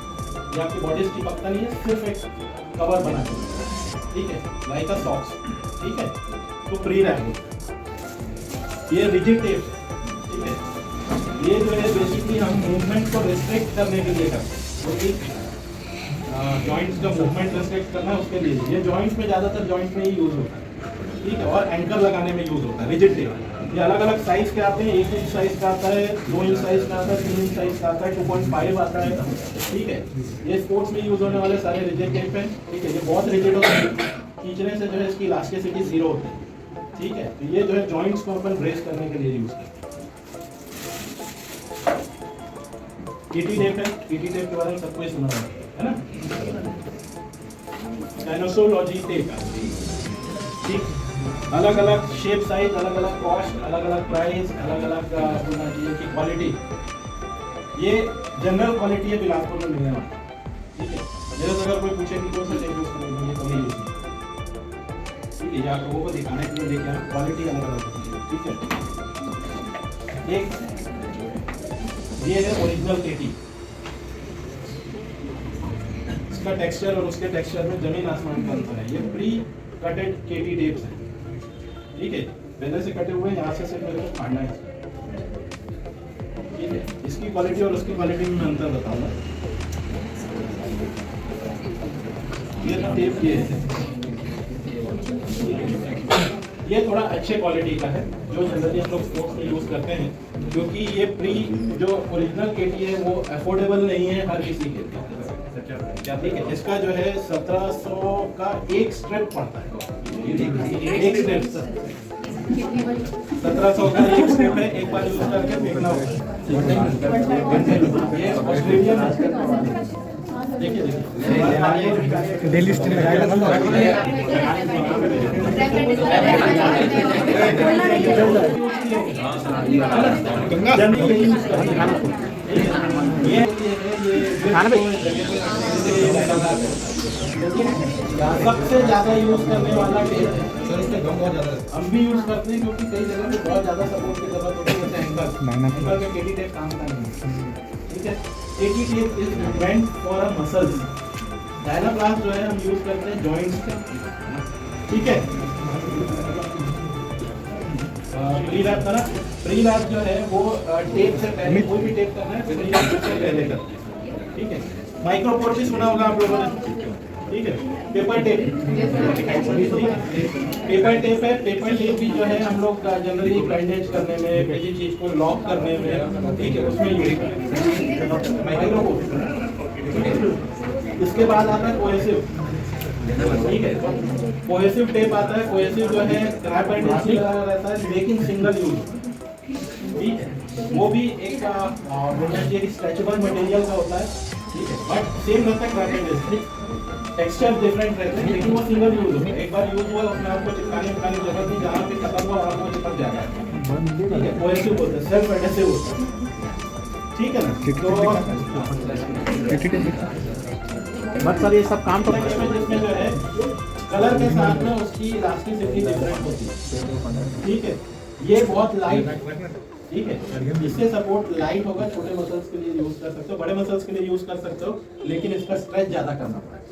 ये आपकी बॉडी से चिपकता नहीं है, सिर्फ एक कवर बना के, ठीक है, लाइक अ सॉक्स, ठीक है। तो प्री रैप, ये रिजिड टेप, ठीक है। ये जो है बेसिकली हम मूवमेंट को रिस्ट्रिक्ट करने के लिए करते हैं, क्योंकि जॉइंट्स का मूवमेंट रिस्ट्रिक्ट करना है उसके लिए। ये जॉइंट्स में ज़्यादातर जॉइंट में ही यूज़ होता है, ठीक है, और एंकर लगाने में यूज़ होता है रिजिड टेप। ये अलग अलग साइज के आते हैं, 1 इंच साइज का आता है, 2 इंच साइज का आता है, 3 इंच साइज का आता है, 2.5 आता है, ठीक है। ये स्पोर्ट्स में यूज़ होने वाले सारे रिजिड टेप हैं, ठीक है। ये बहुत रिजिड होता है, खींचने से जो है इसकी इलास्टिसिटी 0 होती है, ठीक है। तो ये जो है जॉइंट्स को अपन ब्रेस करने के लिए यूज़ करते हैं। टीटी टेप है, टीटी टेप के बारे में सबको सुना है ना, डायनोसोलॉजी टेप, ठीक। अलग अलग शेप साइज, अलग अलग कॉस्ट, अलग अलग प्राइस, अलग अलग बोलना चाहिए कि क्वालिटी। ये जनरल क्वालिटी है बिलासपुर में मिलने वाला, ठीक है। मेरे से अगर कोई पूछे कि कौन सा टेप यूज करेंगे, ये तो नहीं यूज, ठीक है। आप लोगों को दिखाने के लिए लेके आए, क्वालिटी अलग अलग होती है, ठीक है। एक ये है ओरिजिनल टेटी, इसका टेक्सचर और उसके टेक्सचर में जमीन आसमान का अंतर है। ये प्री कटेड केटी टेप्स हैं, ठीक है, पहले से कटे हुए, यहाँ से सिर्फ मेरे को फाड़ना है, ठीक है। इसकी क्वालिटी और उसकी क्वालिटी में मैं अंतर बताऊंगा। ये टेप ये थोड़ा अच्छे क्वालिटी का है, जो जनरली हम लोग स्पोर्ट्स में यूज करते हैं, क्योंकि ये जो ओरिजिनल केटी है वो अफोर्डेबल नहीं है हर किसी के लिए, ठीक है। इसका जो है 1700 का एक स्ट्रिप पड़ता है, एक स्ट्रिप 1700 का एक स्ट्रिप है, एक बार यूज करके फेंकना होगा। ये ऑस्ट्रेलियन देखिए दिल्ली स्टील लगाएगा सबसे ज्यादा यूज करने वाला टेप है, हम भी यूज करते हैं क्योंकि कई जगह पे बहुत ज्यादा सपोर्ट की जरूरत होती है, जैसे एंकल में केटी टेप काम करता है, ठीक है। KT tape is meant for a muscles. Dynaplast जो है हम यूज करते हैं जॉइंट्स पे, ठीक है। प्री-लैप का ना, प्री-लैप जो है वो टेप से पहले, कोई भी टेप करना है प्री-लैप से पहले करते हैं, ठीक है। माइक्रोपोर भी सुना होगा आप लोगों ने, ठीक है। पेपर टेप, पेपर टेप है, पेपर टेप भी जो है हम लोग जनरली बैंडेज करने में, किसी चीज को लॉक करने में, ठीक है, उसमें यूज करते हैं माइक्रोपोर। इसके बाद आता है कोहेसिव, ठीक है। कोहेसिव टेप आता है, कोहेसिव जो है क्रैप एंड लगा रहता है, लेकिन सिंगल यूज, ठीक है। वो भी एक स्ट्रेचेबल मटेरियल का होता है, ठीक है, बट सेम रहता है क्रैप एंड, टेक्सचर डिफरेंट रहते हैं, लेकिन वो सिंगल यूज होता है। एक बार यूज हुआ उसमें आपको चिपकाने की जरूरत नहीं, जहाँ पे खत्म हुआ वहाँ वो चिपक जाता है, ठीक है। कोहेसिव होता है, सेल्फ एडहेसिव होता है, ठीक है ना। तो बट सर ये सब काम तो जिसमें जो है कलर के साथ में उसकी इलास्टिसिटी डिफरेंट होती है, ठीक है। ये बहुत लाइट, ठीक है, इससे सपोर्ट लाइट होगा, छोटे मसल्स के लिए यूज कर सकते हो, बड़े मसल्स के लिए यूज कर सकते हो, लेकिन इसका स्ट्रेच ज्यादा करना पड़ेगा,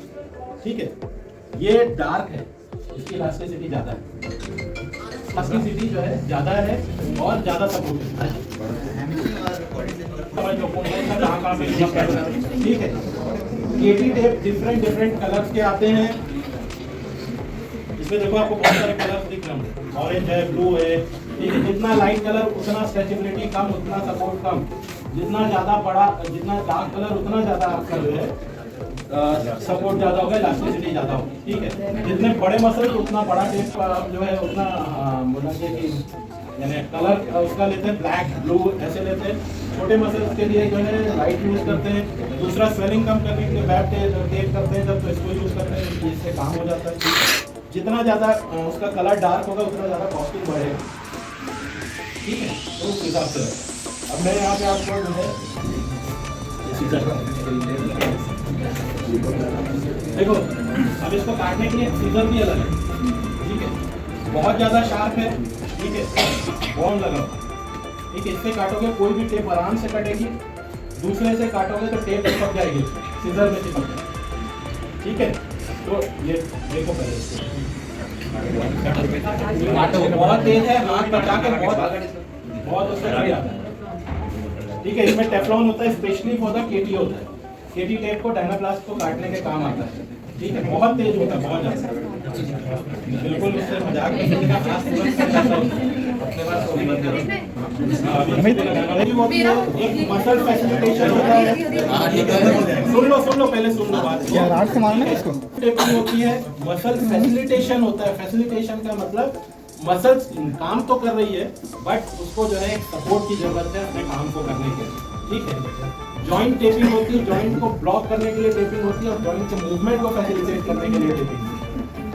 ठीक है। ये डार्क है, इसकी इलास्टिसिटी ज्यादा है, इलास्टिसिटी जो है ज्यादा है और ज्यादा सपोर्ट है, ठीक है। केटी टेप डिफरेंट कलर्स के आते हैं, इसमें देखो आपको बहुत सारे कलर्स दिख रहे हैं, ऑरेंज है, ब्लू है, ठीक है। जितना लाइट कलर उतना स्ट्रेचेबिलिटी कम, उतना सपोर्ट कम, जितना ज्यादा बड़ा, जितना डार्क कलर उतना ज्यादा आपका जो है सपोर्ट ज्यादा होगा, इलास्टिसिटी ज्यादा होगी, ठीक है। जितने बड़े मसल उतना बड़ा टेप जो है उतना बोला कि यानी कलर उसका लेते हैं, ब्लैक ब्लू ऐसे लेते हैं। छोटे मसल्स के लिए जो है लाइट यूज करते हैं। दूसरा स्वेलिंग कम करने के लिए बैक टेप करते हैं, जब तो इसको यूज करते हैं, इससे काम हो जाता है। जितना ज़्यादा उसका कलर डार्क होगा उतना ज़्यादा कॉस्टिंग बढ़ेगा, ठीक है। तो उस हिसाब से अब मैं यहाँ पे आपको जो है देखो, अब इसको काटने के लिए सीजर भी अलग है, ठीक है। बहुत ज़्यादा शार्प है, ठीक है, बॉन्ड लगा, ठीक है। इससे काटोगे कोई भी टेप आराम से कटेगी, दूसरे से काटोगे तो टेप चिपक जाएगी, सीजर में चिपक जाएगी, ठीक है। तो ये देखो पहले बहुत तेज है, हाथ बचा के बहुत उससे खड़ी आता है, ठीक है। इसमें टेफ्लॉन होता है, स्पेशली फॉर द केटी होता है। केटी टेप को डायनाप्लास्ट को काटने के काम आता है, ठीक है। बहुत तेज होता है, बहुत ज्यादा, बिल्कुल उससे मजाक नहीं करेगा, हाथ तुरंत कट जाता है अपने पास। एक मसल फैसिलिटेशन होता है, सुन लो पहले सुन लो बात। क्या राड से मारना है इसको? टेपिंग होती है, मसल फैसिलिटेशन होता है। फैसिलिटेशन का मतलब मसल काम तो कर रही है, बट उसको जो है सपोर्ट की जरूरत है अपने काम को करने के लिए, ठीक है। जॉइंट टेपिंग होती है, जॉइंट को ब्लॉक करने के लिए टेपिंग होती है, और जॉइंट के मूवमेंट को फैसिलिटेट करने के लिए टेपिंग,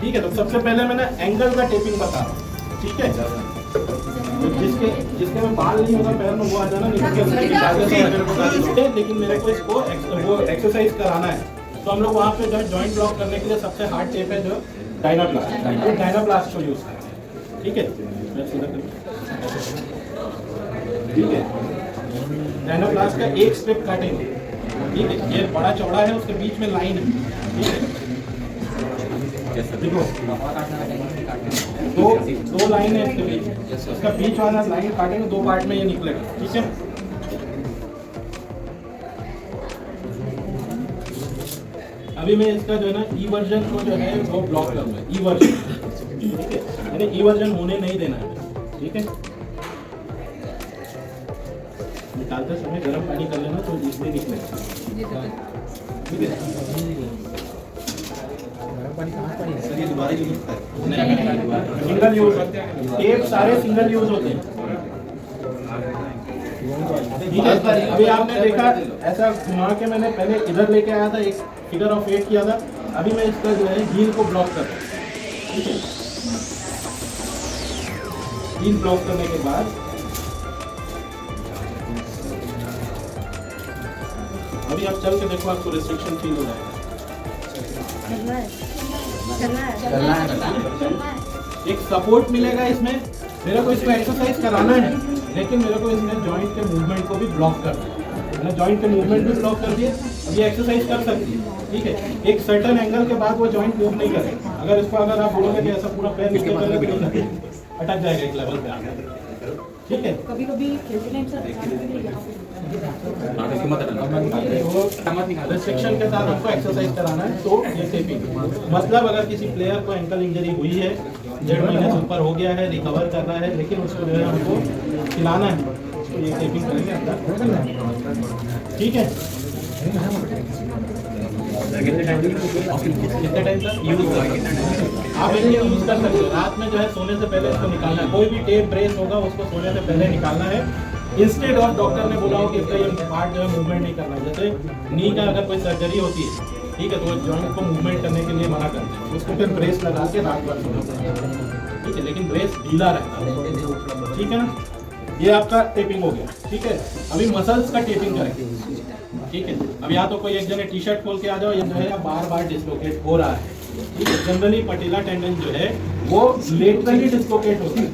ठीक है। तो सबसे पहले मैंने एंगल का टेपिंग बता रहा हूँ, ठीक है। तो जिसके में बाल नहीं होगा पैर में वो आ जाना, लेकिन मेरे को इसको वो एक्सरसाइज कराना है, तो हम लोग वहाँ पे जो जॉइंट ब्लॉक करने के लिए सबसे हार्ड टेप है जो डायनाप्लास्ट, तो डायनाप्लास्ट को यूज करेंगे, ठीक है। ठीक है, डायनाप्लास्ट का एक स्ट्रिप काटेंगे, ठीक है। ये बड़ा चौड़ा है, उसके बीच में लाइन है, ठीक है। देखो दो लाइन है इसके बीच, इसका बीच वाला लाइन काटेंगे, 2 पार्ट में ये निकलेगा, ठीक है। अभी मैं इसका जो है ना ई वर्जन को जो है वो ब्लॉक करूंगा, ई वर्जन, ठीक है, यानी ई वर्जन होने नहीं देना है, ठीक है। निकालते समय गर्म पानी कर लेना तो इसमें निकलेगा, ठीक है। सिंगल यूज, टेप सारे सिंगल यूज होते हैं, ठीक है। अभी आपने देखा ऐसा घुमा के मैंने पहले इधर लेके आया था, एक फिगर ऑफ 8 किया था, अभी मैं इसका जो है हील को ब्लॉक कर रहा हूं, ठीक है। हील ब्लॉक करने के बाद अभी आप चल के देखो, आपको रिस्ट्रिक्शन फील हो जाएगा। एक सपोर्ट मिलेगा इसमें, मेरे को इसको एक्सरसाइज कराना है, लेकिन मेरे को इसमें जॉइंट के मूवमेंट को भी ब्लॉक करना है। मैंने जॉइंट के मूवमेंट भी ब्लॉक कर दिए, अब ये एक्सरसाइज कर सकती है, ठीक है। एक सर्टेन एंगल के बाद वो जॉइंट मूव नहीं करेगा। अगर इसको अगर आप बोलोगे कि ऐसा पूरा पैर नीचे करेगा तो अटक जाएगा एक लेवल पे आकर, ठीक है। कभी-कभी खेलते टाइम सर रिस्ट्रिक्शन के साथ आपको एक्सरसाइज कराना है, तो ये टेपिंग मतलब अगर किसी प्लेयर को एंकल इंजरी हुई है, 1.5 महीने से ऊपर हो गया है, रिकवर करना है, लेकिन उसको जो है हमको खिलाना है, तो ये टेपिंग करेंगे अंदर, ठीक है। कितने टाइम तक यूज कर सकते हैं आप? इसे यूज कर सकते हो रात में जो है सोने से पहले इसको निकालना है। कोई भी टेप ब्रेस होगा उसको सोने से पहले निकालना है, इंस्टेड ऑफ डॉक्टर ने बोला हो कि इसका ये पार्ट जो है मूवमेंट नहीं करना है। जैसे नी का अगर कोई सर्जरी होती है, ठीक है, तो वो जॉइंट को मूवमेंट करने के लिए मना करते हैं, उसको फिर ब्रेस लगा के रात भर सोना पड़ता है, ठीक है, लेकिन ब्रेस ढीला रहता है, ठीक है ना। ये आपका टेपिंग हो गया, ठीक है। अभी मसल्स का टेपिंग करेंगे, ठीक है। अब या तो कोई एक जने टी शर्ट खोल के आ जाओ, या जो है बार बार डिस्लोकेट हो रहा है, ठीक है। जनरली पटेला टेंडन जो है वो लेटरली डिस्लोकेट होता है,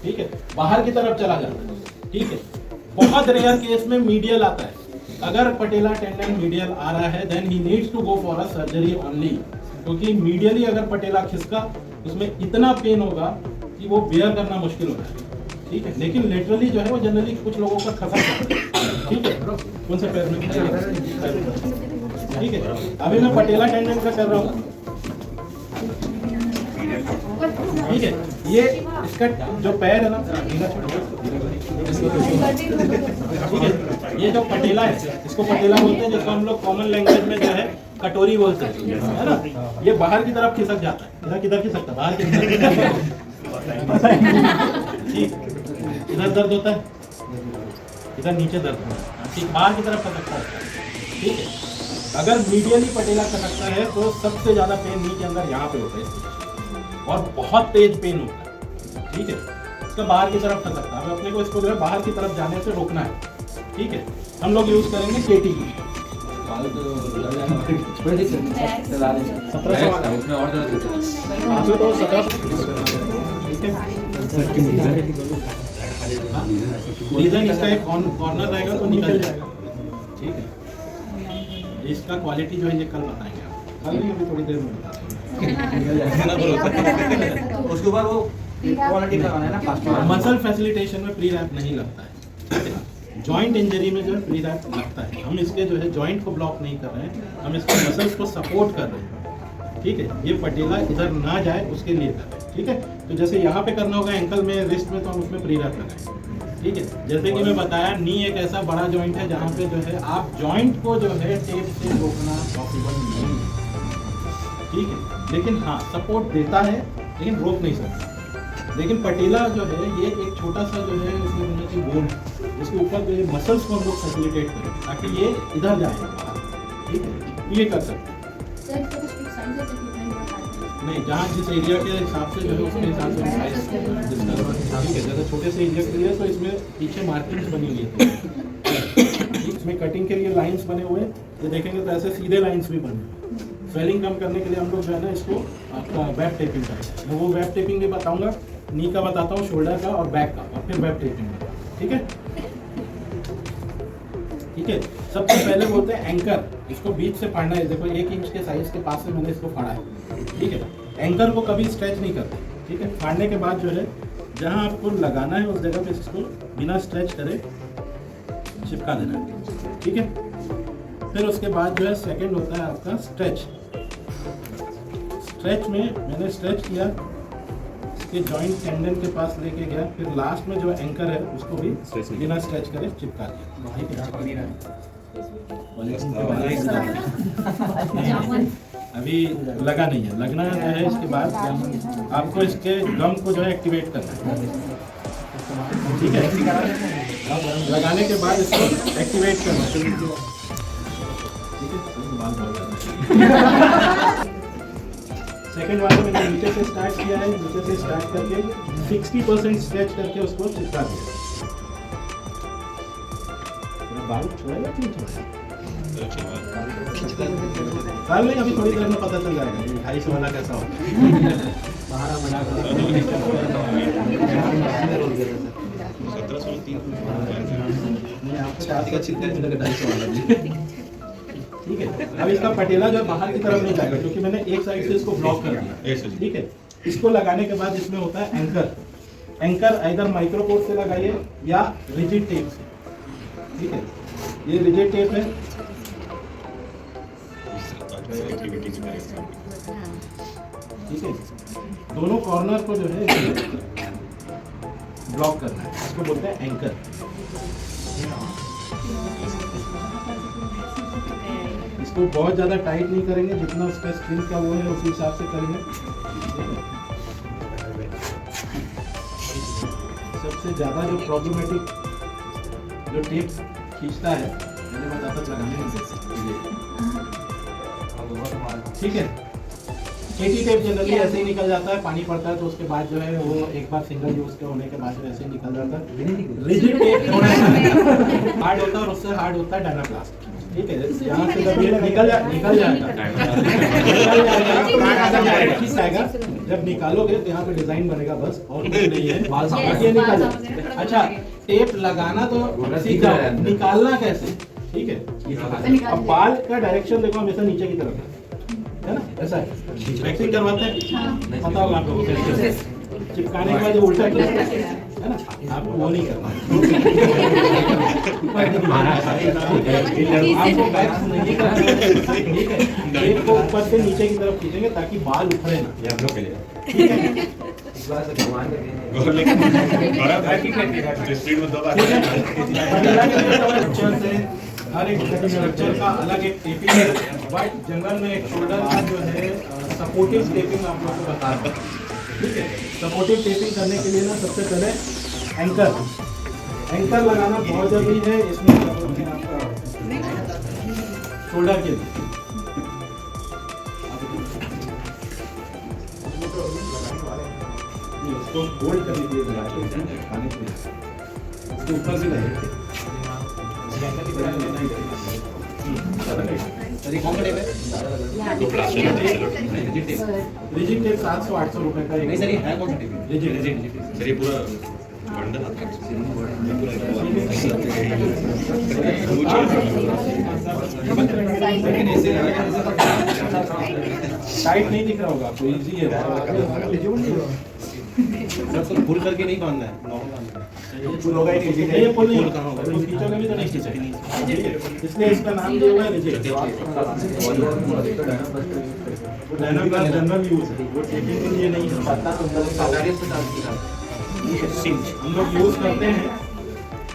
ठीक है, बाहर की तरफ चला जाता है, ठीक है। बहुत रेयर केस में मीडियल आता है। अगर पटेला टेंडन मीडियल आ रहा है then he needs to go for a surgery only, क्योंकि मीडियली अगर पटेला खिसका उसमें इतना पेन होगा कि वो बेयर करना मुश्किल होता है, ठीक है। लेकिन लेटरली जो है वो जनरली कुछ लोगों का खसा जाता है, ठीक है। कौन से पैर में, ठीक है। अभी मैं पटेला टेंडन का कर रहा हूँ, ठीक है। ये इसका जो पैर है ना, ठीक है, ये जो पटेला है इसको पटेला बोलते हैं, जिसको हम लोग कॉमन लैंग्वेज में जो है कटोरी बोलते हैं, है ना। ये बाहर की तरफ खिसक जाता है, इधर किधर खिसकता है, बाहर की तरफ, ठीक। इधर दर्द होता है, इधर नीचे दर्द होता है, ठीक, बाहर की तरफ खसकता है, ठीक है। अगर मीडियली पटेला खसकता है तो सबसे ज्यादा पेन नी के अंदर यहाँ पे होता है और बहुत तेज पेन होता है, ठीक है। इसका बाहर की तरफ खसकता है, अपने को इसको जो है बाहर की तरफ जाने से रोकना है, ठीक है। हम लोग यूज करेंगे केटी की, 1700, रीजन इसका एक कॉर्नर रहेगा तो निकल जाएगा, ठीक है। इसका क्वालिटी जो है ये कल बताएंगे आप, कल नहीं अभी थोड़ी देर में उसके बाद वो क्वालिटी लगाना है ना। मसल फैसिलिटेशन में प्री रैप नहीं लगता है, ठीक है। जॉइंट इंजरी में जो है प्री रैप लगता है। हम इसके जो है जॉइंट को ब्लॉक नहीं कर रहे हैं, हम इसके मसल्स को सपोर्ट कर रहे हैं, ठीक है। ये पटेला इधर ना जाए उसके लिए कर रहे हैं, ठीक है। तो जैसे यहाँ पे करना होगा एंकल में, रिस्ट में, तो हम उसमें प्री रैप लगाएंगे, ठीक है। जैसे कि मैं बताया, नी एक ऐसा बड़ा जॉइंट है जहाँ पे जो है आप जॉइंट को जो है टेप से रोकना पॉसिबल नहीं है, ठीक है। लेकिन हाँ सपोर्ट देता है, लेकिन रोक नहीं सकता। लेकिन पटेला जो है ये एक छोटा सा जो है इसमें होना चाहिए बोन, जिसके ऊपर जो है मसल्स को हम लोग फैसिलिटेट करें ताकि ये इधर जाए, ठीक है। ये कर सकते हैं नहीं, जहाँ जिस एरिया के हिसाब से जो है उसके हिसाब से साइज डिस्कस, ठीक है। जैसे छोटे से एरिया के लिए तो इसमें पीछे मार्किंग्स बनी हुई है, इसमें कटिंग के लिए लाइंस बने हुए हैं, ये देखेंगे तो ऐसे सीधे लाइंस भी बने। स्वेलिंग कम करने के लिए हम लोग जो है ना इसको आपका वेब टेपिंग करेंगे। मैं वो वेब टेपिंग भी बताऊंगा, नी का बताता हूँ, शोल्डर का और बैक का, और फिर वेब टेपिंग, ठीक है। ठीक है, सबसे पहले बोलते हैं एंकर, इसको बीच से फाड़ना है। देखो 1 इंच के साइज के पास से मैंने इसको फाड़ा है, ठीक है। एंकर को कभी स्ट्रेच नहीं करते, ठीक है। फाड़ने के बाद जो है जहाँ आपको लगाना है उस जगह पे इसको बिना स्ट्रेच करे चिपका देना है, ठीक है। फिर उसके बाद जो है सेकंड होता है आपका स्ट्रेच। स्ट्रेच में मैंने स्ट्रेच किया, इसके जॉइंट टेंडन के पास लेके गया, फिर लास्ट में जो एंकर है उसको भी बिना स्ट्रेच करे चिपका दिया, ठीक है। अभी लगा नहीं है, लगना है इसके बाद आपको इसके गम को जो है एक्टिवेट करना है, ठीक है। लगाने के बाद इसको एक्टिवेट करना है, ठीक है। सेकेंड वाले मैंने नीचे से स्टार्ट किया है, नीचे से स्टार्ट करके 60% स्ट्रेच करके उसको चिपका दिया। बाल छोड़ेगा कि नहीं छोड़ेगा? साल नहीं, अभी थोड़ी देर में पता चल जाएगा 250 वाला कैसा हो। ठीक है। अब इसका पटेला जो बाहर की तरफ नहीं जाएगा क्योंकि मैंने एक साइड से इसको ब्लॉक कर दिया, ठीक है। इसको लगाने के बाद इसमें होता है एंकर। एंकर आइदर माइक्रोपोर्ट से लगाइए या रिजिड टेप से, ठीक है। ये रिजिड टेप है, ठीक है। दोनों कॉर्नर को जो है ब्लॉक करना है, इसको बोलते हैं एंकर। इसको बहुत ज्यादा टाइट नहीं करेंगे, जितना उसका स्ट्रिंग का वो है उसी हिसाब से करेंगे। सबसे ज्यादा जो प्रॉब्लमेटिक जो टेप खींचता है, मैंने बताया लगाने में, ठीक है। केटी टेप जनरली ऐसे ही निकल जाता है, पानी पड़ता है तो उसके बाद जो है वो एक बार सिंगल यूज के होने के बाद ऐसे ही निकल जाता है। रिजिड टेप थोड़ा हार्ड होता है और उससे हार्ड होता है डायनाप्लास्ट, ठीक है। यहाँ से जब ये निकल जाएगा खींच जाएगा, जब निकालोगे तो यहाँ पे डिजाइन बनेगा बस, और कुछ नहीं है, ये निकल जाएगा। अच्छा, टेप लगाना तो सीख जाओ, निकालना कैसे, ठीक है। अब बाल का डायरेक्शन देखो हमेशा नीचे की तरफ है ना, ऐसा है। वैक्सिंग करवाते हैं, पता होगा आप लोगों को कैसे चिपकाने के बाद जो उल्टा किया है ना, आपको वो नहीं करना, आपको बैक नहीं करना, ठीक है। टेप को ऊपर से नीचे की तरफ खींचेंगे ताकि बाल उखड़े ना, ठीक है। हर एक स्ट्रक्चर का अलग एक टेपिंग है, बट जनरल में एक शोल्डर का जो है सपोर्टिव टेपिंग आप लोगों को बता रहा हूं, ठीक है। सपोर्टिव टेपिंग करने के लिए ना सबसे पहले एंकर लगाना बहुत जरूरी है। इसमें आपका शोल्डर के लिए उसको होल्ड करने के लिए लगाते हैं, खाने के लिए उसके ऊपर भी लगेगा। रिजिड टेप 700-800 रुपए का, नहीं सर ये है कौन सा टेप? रिजिड सर ये पूरा बंडल आता है। टाइट नहीं दिख रहा होगा आपको, इजी है, फुल करके नहीं बांधना है, फुल होगा ही नहीं, ये फुल नहीं होगा, खींचोगे भी तो नहीं खींचेगा, इसलिए इसका नाम जो है रिजिड। डायनाप्लास्ट जनरल यूज है, वो टेपिंग के लिए नहीं है, हम लोग यूज करते हैं,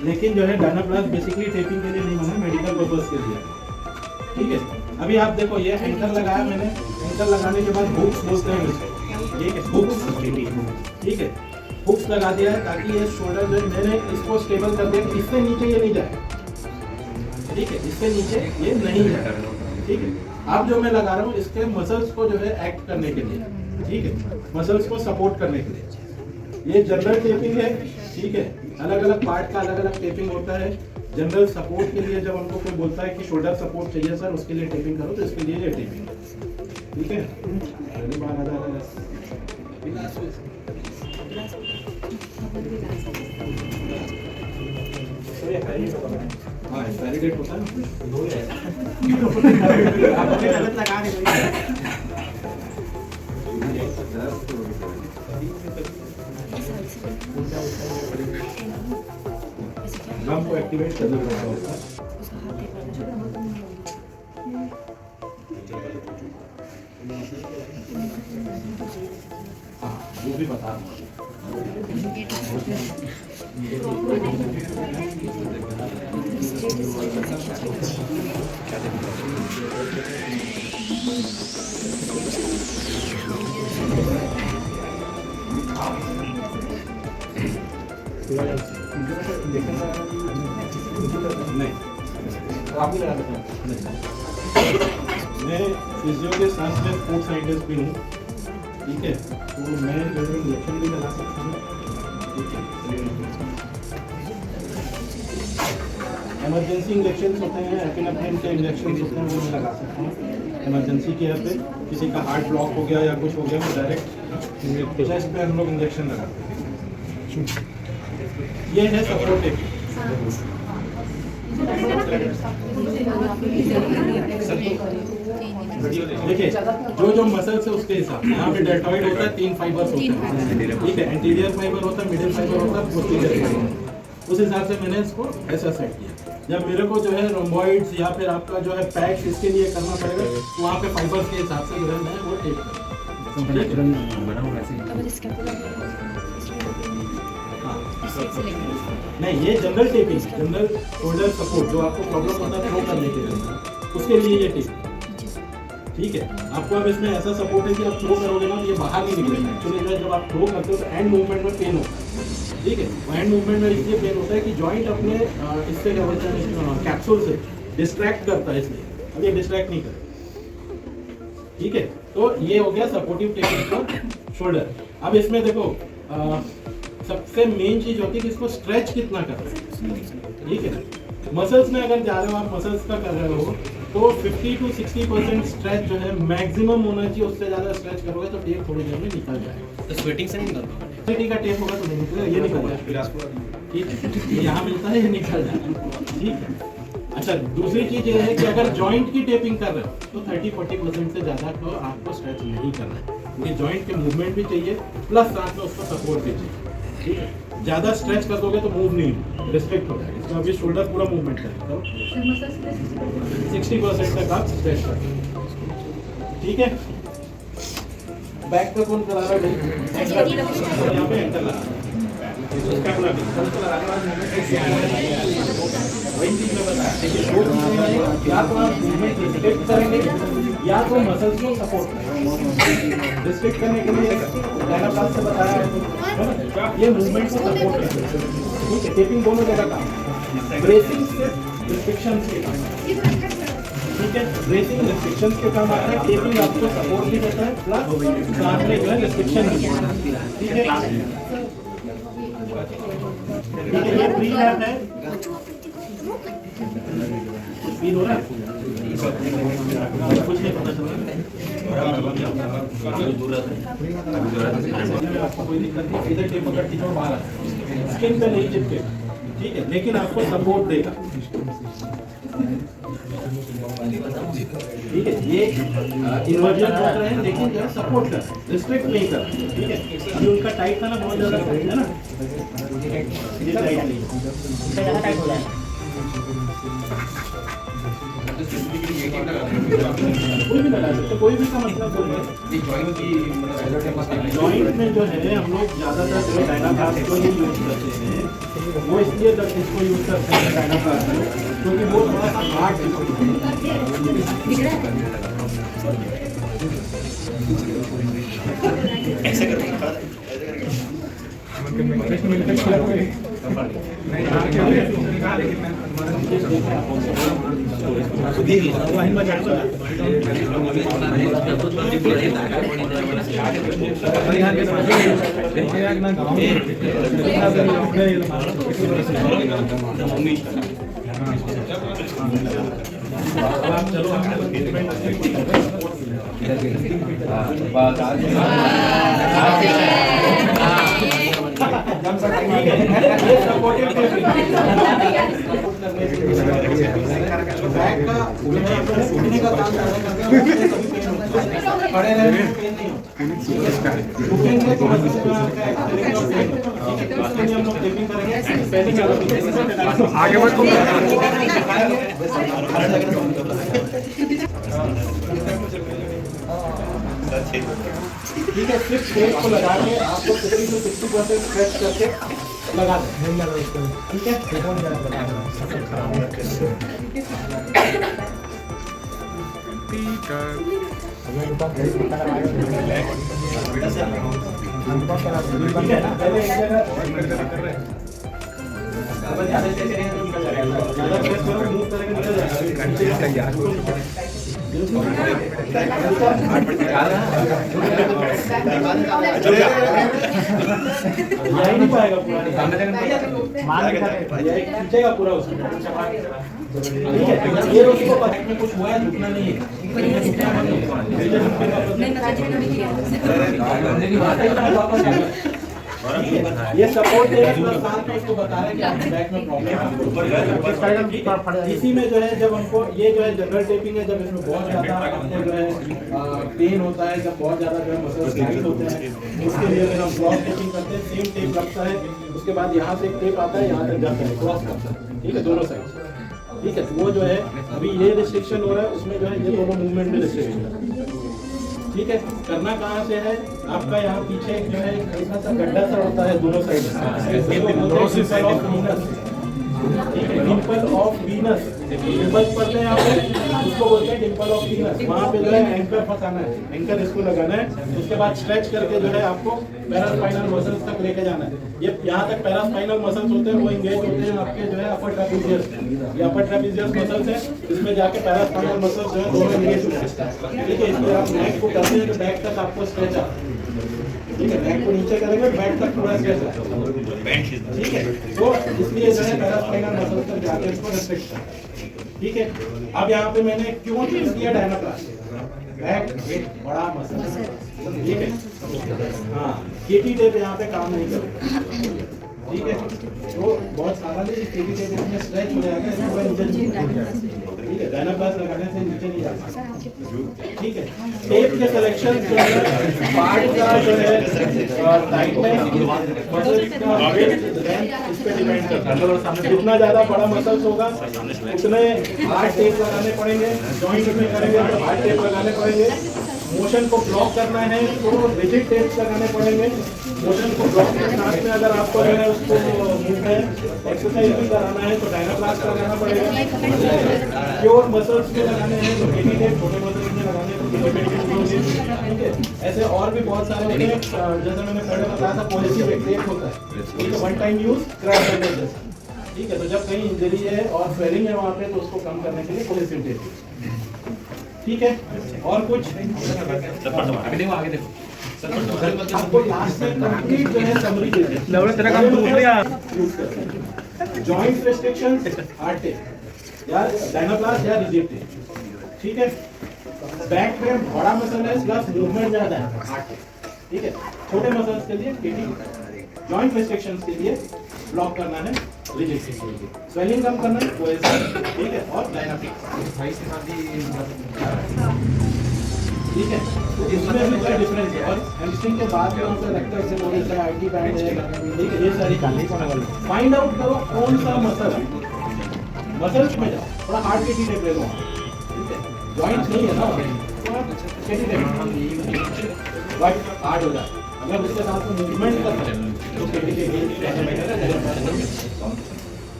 लेकिन जो है डायनाप्लास्ट बेसिकली टेपिंग के लिए नहीं बना, मेडिकल पर्पस के लिए, ठीक है। अभी आप देखो ये एंकर लगाया मैंने, एंकर लगाने के बाद हुक्स बोलते हैं इसको, ठीक है, हुक्स, ठीक है। हुक्स लगा दिया है ताकि ये शोल्डर जो मैंने इसको स्टेबल कर दिया, इससे नीचे ये नहीं जाए, ठीक है, इससे नीचे ये नहीं जाए, ठीक है। अब जो मैं लगा रहा हूँ इसके मसल्स को जो है एक्ट करने के लिए, ठीक है, मसल्स को सपोर्ट करने के लिए। ये जनरल टेपिंग है, ठीक है। अलग अलग पार्ट का अलग अलग टेपिंग होता है। जनरल सपोर्ट के लिए जब हमको कोई बोलता है कि शोल्डर सपोर्ट चाहिए सर, उसके लिए टेपिंग करो, तो इसके लिए ये टेपिंग है, ठीक है। पहली बार आ रहा है हाँ, वैलिडेट होता है ना, आपने गलत लगा गम को एक्टिवेट करना पड़ता है। हाँ, वो भी बता रहा हूँ। नहीं, आप भी लगा सकते हैं। मैं फिजियो के साथ में फूड साइंटिस्ट भी हूँ, ठीक है, तो मैं जो है इंजेक्शन भी लगा सकता हूँ, ठीक है। इमरजेंसी इंजेक्शन होते हैं, एपिनेफ्रिन के इंजेक्शन होते हैं, वो मैं लगा सकता हूँ इमरजेंसी केयर पे। किसी का हार्ट ब्लॉक हो गया या कुछ हो गया तो डायरेक्ट चेस्ट पे हम लोग इंजेक्शन लगाते हैं। ये है सपोर्टिव। देखिए जो मसल्स है उसके हिसाब से यहाँ पे डेल्टॉइड होता है, 3 फाइबर्स होते हैं, ठीक है। एंटीरियर फाइबर होता है, मिडिल फाइबर होता है, पोस्टीरियर फाइबर। उस हिसाब से मैंने इसको ऐसा सेट किया। जब मेरे को जो है रोम्बॉइड्स या फिर आपका जो है पैक्स इसके लिए करना पड़ेगा तो वहाँ पे फाइबर्स के हिसाब से जो है मैं वो टेप करूँगा। नहीं, ये general taping, general shoulder support जो आपको प्रॉब्लम होता है थ्रो करने के लिए, उसके लिए ये टेप, ठीक है। आपको अब इसमें ऐसा सपोर्ट है कि आप थ्रो करोगे ना तो ये बाहर नहीं निकलेगा। एक्चुअली जो है जब आप थ्रो करते हो तो एंड मूवमेंट में पेन होता है, ठीक है। एंड मूवमेंट में इसलिए पेन होता है कि जॉइंट अपने इससे क्या बोलते हैं कैप्सूल से डिस्ट्रैक्ट करता है, इसलिए अब ये डिस्ट्रैक्ट नहीं करेगा, ठीक है। तो ये हो गया सपोर्टिव टेक्निक फॉर शोल्डर। अब इसमें देखो सबसे मेन चीज होती है कि इसको स्ट्रेच कितना कर रहे हैं, ठीक है। मसल्स में अगर जा रहे हो आप, मसल्स का कर रहे हो तो 50 to 60% स्ट्रेच जो है मैक्सिमम होना चाहिए। उससे ज़्यादा स्ट्रेच करोगे तो टेप थोड़ी देर में निकल जाएगा। तो स्वेटिंग से नहीं निकलता? स्वेटिंग का टेप होगा तो नहीं निकलेगा, ये निकल जाएगा, ठीक है। ये यहाँ मिलता है, ये निकल जाएगा, ठीक है। अच्छा, दूसरी चीज़ ये है कि अगर जॉइंट की टेपिंग कर रहे हो तो 30-40% से ज़्यादा तो आपको स्ट्रेच नहीं करना है, क्योंकि जॉइंट के मूवमेंट भी चाहिए प्लस साथ में उसको सपोर्ट भी चाहिए, ठीक है। ज़्यादा स्ट्रेच कर दोगे तो मूव नहीं, रिस्ट्रिक्ट हो जाएगा। इसमें अभी शोल्डर पूरा मूवमेंट करेगा, 60% तक आप स्ट्रेच कर, ठीक है। बैक पे कौन करा रहा है? यहाँ पे एंटर लगा वही चीज मैं बताया। देखिए दो चीजें हैं, या तो आप मूवमेंट रिस्ट्रिक्ट करेंगे या तो मसल्स को सपोर्ट करेंगे। रिस्ट्रिक्ट करने के लिए डायना क्लास से बताया है, ये मूवमेंट को सपोर्ट करेंगे, ठीक है। टेपिंग दोनों जगह काम, ब्रेसिंग से रिस्ट्रिक्शन के काम, ठीक है। ब्रेसिंग रिस्ट्रिक्शन के काम आता है, टेपिंग आपको सपोर्ट भी देता है प्लस साथ में जो है रिस्ट्रिक्शन भी देता है, ठीक है। ये फ्री लैब है, फील हो रहा है, कुछ नहीं पता चल रहा है। आपको कोई दिक्कत नहीं, इधर टेप पकड़ के बाहर आ, स्किन पे नहीं चिपके, ठीक है, लेकिन आपको सपोर्ट देगा, ठीक है। ये इन्वर्जन कर रहे हैं लेकिन जो है सपोर्ट कर रहे हैं, रिस्ट्रिक्ट नहीं कर रहे हैं, ठीक है। अभी उनका टाइट था ना, बहुत ज़्यादा है ना, ये टाइट नहीं, ज़्यादा टाइट हो जाएगा। कोई भी लगा सकते, कोई भी का मतलब कोई है। जॉइंट में जो है हम लोग ज़्यादातर जो डायना क्लास को ही यूज करते हैं, वो इसलिए तक इसको यूज करते हैं डायना क्लास में क्योंकि वो थोड़ा सा हार्ड ऐसे करके चलो बैक का उठने का काम ज़्यादा करते हैं, खड़े रहने में पेन नहीं होता। रुकेंगे तो मसल जो है आपका एक्सटेंडिंग और पेन होगा। ठीक है, उसके लिए हम लोग टेपिंग करेंगे। पहले आगे बढ़ो। ठीक है, सिर्फ टेप को लगा के आपको 50 से 60% स्ट्रेच करके लगा दें। ठीक है ना, पहले एक जगह ज़्यादा प्रेस करो, मूव करेंगे निकल जाएगा। यही नहीं पाएगा पूरा, खींचेगा पूरा उसमें। ठीक है, ये उसको बैक में कुछ हुआ है, झुकना नहीं है। ये सपोर्ट देगा प्लस साथ में उसको बता रहा है कि आपके बैक में प्रॉब्लम है। इसी में जो है जब हमको ये जो है जनरल टेपिंग है, जब इसमें बहुत ज़्यादा आपको जो है पेन होता है, जब बहुत ज़्यादा जो है मसल्स टाइट होते हैं, उसके लिए अगर हम क्रॉस टेपिंग करते हैं, सेम टेप लगता है, उसके बाद यहाँ से एक टेप आता है, यहाँ तक जाता है, क्रॉस करता है। ठीक है, दोनों साइड। ठीक है, वो जो है अभी ये रिस्ट्रिक्शन हो रहा है, उसमें जो है ये दोनों मूवमेंट में रिस्ट्रिक्शन है। ठीक है, करना कहाँ से है, आपका यहाँ पीछे जो है ऐसा सा गड्ढा सा होता है दोनों साइड से। ठीक है, डिम्पल ऑफ वीनस, डिम्पल्स पढ़ते हैं यहाँ पे, उसको बोलते हैं डिम्पल ऑफ वीनस। वहाँ पे जो है एंकर फंसाना है, एंकर इसको लगाना है, उसके बाद स्ट्रेच करके जो है आपको पैरास्पाइनल मसल्स तक लेके जाना है। ये यहाँ तक पैरास्पाइनल मसल्स होते हैं, वो इंगेज होते हैं आपके जो है अपर ट्रापेजियस। ये अपर ट्रापेजियस मसल्स है, इसमें जाके पैरास्पाइनल मसल्स जो है दोनों इंगेज होते हैं। ठीक है, इसलिए आप नेक को करते हैं तो बैक तक आपको स्ट्रेच आता है। ठीक है, बैक को नीचे करेंगे, बैक तक पूरा स्ट्रेच आता है। ठीक है, तो इसलिए जो है पैरास्पाइनल मसल्स तक जाके इसको रिस्ट्रिक्ट करना है। ठीक है, अब यहाँ पे मैंने क्यों चूज किया डायनाप्लास्ट, बैक एक बड़ा मसल है। ठीक है, हाँ, केटी टेप यहाँ पे काम नहीं करेगा। ठीक है, तो बहुत सारा नहीं, केटी टेप इसमें स्ट्रेच हो जाएगा, इसमें पूरा नीचे नहीं जाएगा। ठीक है, डायनाप्लास्ट लगाने से नीचे नहीं जाता। ठीक है, टेप के सिलेक्शन जो है पार्ट का जो है टाइटनेस, मसल का वेट, इस पे डिपेंड करता है। जितना ज़्यादा बड़ा मसल्स होगा उतने हार्ड टेप लगाने पड़ेंगे। जॉइंट में करेंगे तो हार्ड टेप लगाने पड़ेंगे। मोशन को ब्लॉक करना है तो रिजिड टेप्स लगाने पड़ेंगे। मोशन को ब्लॉक के साथ में अगर आपको जो है उसको मूवमेंट एक्सरसाइज भी कराना है तो डायनाप्लास्ट लगाना पड़ेगा। प्योर मसल्स में लगाने हैं तो केटी टेप, छोटे मसल्स में लगाने हैं तो ठीक है, ऐसे और भी बहुत सारे होते हैं। जैसे मैंने पहले बताया था, पॉलिसी एक टेप होता है, ठीक है, one time use, crack bandage जैसा। ठीक है, तो जब कहीं इंजरी है और स्वेलिंग है वहाँ पे तो उसको कम करने के लिए पॉलिसी टेप। ठीक है, और कुछ आगे देखो आपको लास्ट में कंप्लीट जो है समरी दे जॉइंट रेस्ट्रिक्शंस, हार्ड टेप या डायनाप्लास्ट या रिजिड टेप। ठीक है, बैक में बड़ा मसल है प्लस मूवमेंट ज्यादा है, हार्ड टेप। ठीक है, छोटे मसल्स के लिए केटी, जॉइंट रेस्ट्रिक्शंस के लिए ब्लॉक करना है रिजिड टेप, स्वेलिंग कम करना है कोएसन। ठीक है, और डायनाप्लास्ट। ठीक है, तो इसमें भी कोई डिफरेंस है। और हैमस्ट्रिंग के बाद में आपका रेक्टर से बोलते हैं आईटी बैंड है। ठीक है, ये सारी फाइंड आउट करो कौन सा मसल है, मसल्स में जाओ, थोड़ा हार्ड केटी टेप ले लो। ठीक है, जॉइंट्स नहीं है ना, तो केटी टेप बट हार्ड हो जाए। अगर उसके साथ में मूवमेंट करना है तो केटी टेप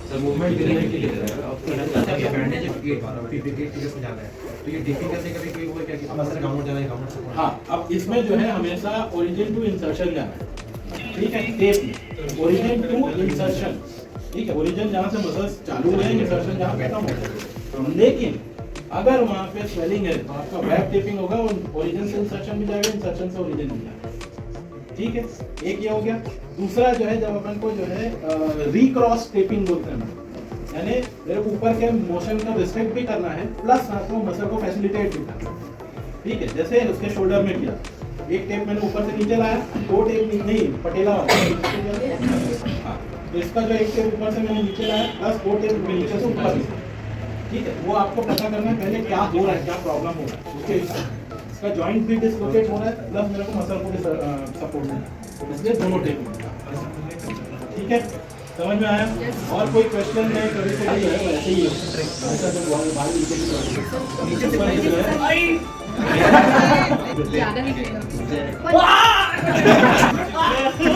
सर मूवमेंट करने के लिए बैंडेज हो जाता है, तो ये टेपिंग करने का भी कोई वो क्या कि मसल गाउन जाना है, गाउन। हाँ, अब इसमें जो है हमेशा ओरिजिन टू इंसर्शन जाना है। ठीक है, टेप ओरिजिन टू इंसर्शन। ठीक है, ओरिजिन जहाँ से मसल्स चालू है, इंसर्शन जहाँ खत्म हो जाए। लेकिन अगर वहाँ पे स्वेलिंग है तो आपका बैक टेपिंग होगा, ओरिजिन से इंसर्शन भी जाएगा, इंसर्शन से ओरिजिन भी जाएगा। ठीक है, एक ये हो गया। दूसरा जो है, जब अपन को जो है रिक्रॉस टेपिंग बोलते हैं, यानी मेरे ऊपर के मोशन का रिस्ट्रिक्ट भी करना है प्लस साथ में मसल को फैसिलिटेट भी करना है। ठीक है, जैसे उसके शोल्डर में किया, एक टेप मैंने ऊपर से नीचे लाया, दो टेप नहीं पटेला वाला। हाँ, तो इसका जो एक टेप ऊपर से मैंने नीचे लाया प्लस दो टेप नीचे से ऊपर। ठीक है, वो आपको पता करना है पहले क्या हो रहा है, क्या प्रॉब्लम हो रहा है, उसके हिसाब इसका जॉइंट भी डिसलोकेट हो रहा है प्लस मेरे को मसल को भी सपोर्ट है, इसलिए दोनों टेप। ठीक है, समझ में आया? और कोई क्वेश्चन है? कभी कोई है वैसे ही ऐसा तो बाल नीचे ज्यादा निकलेगा। से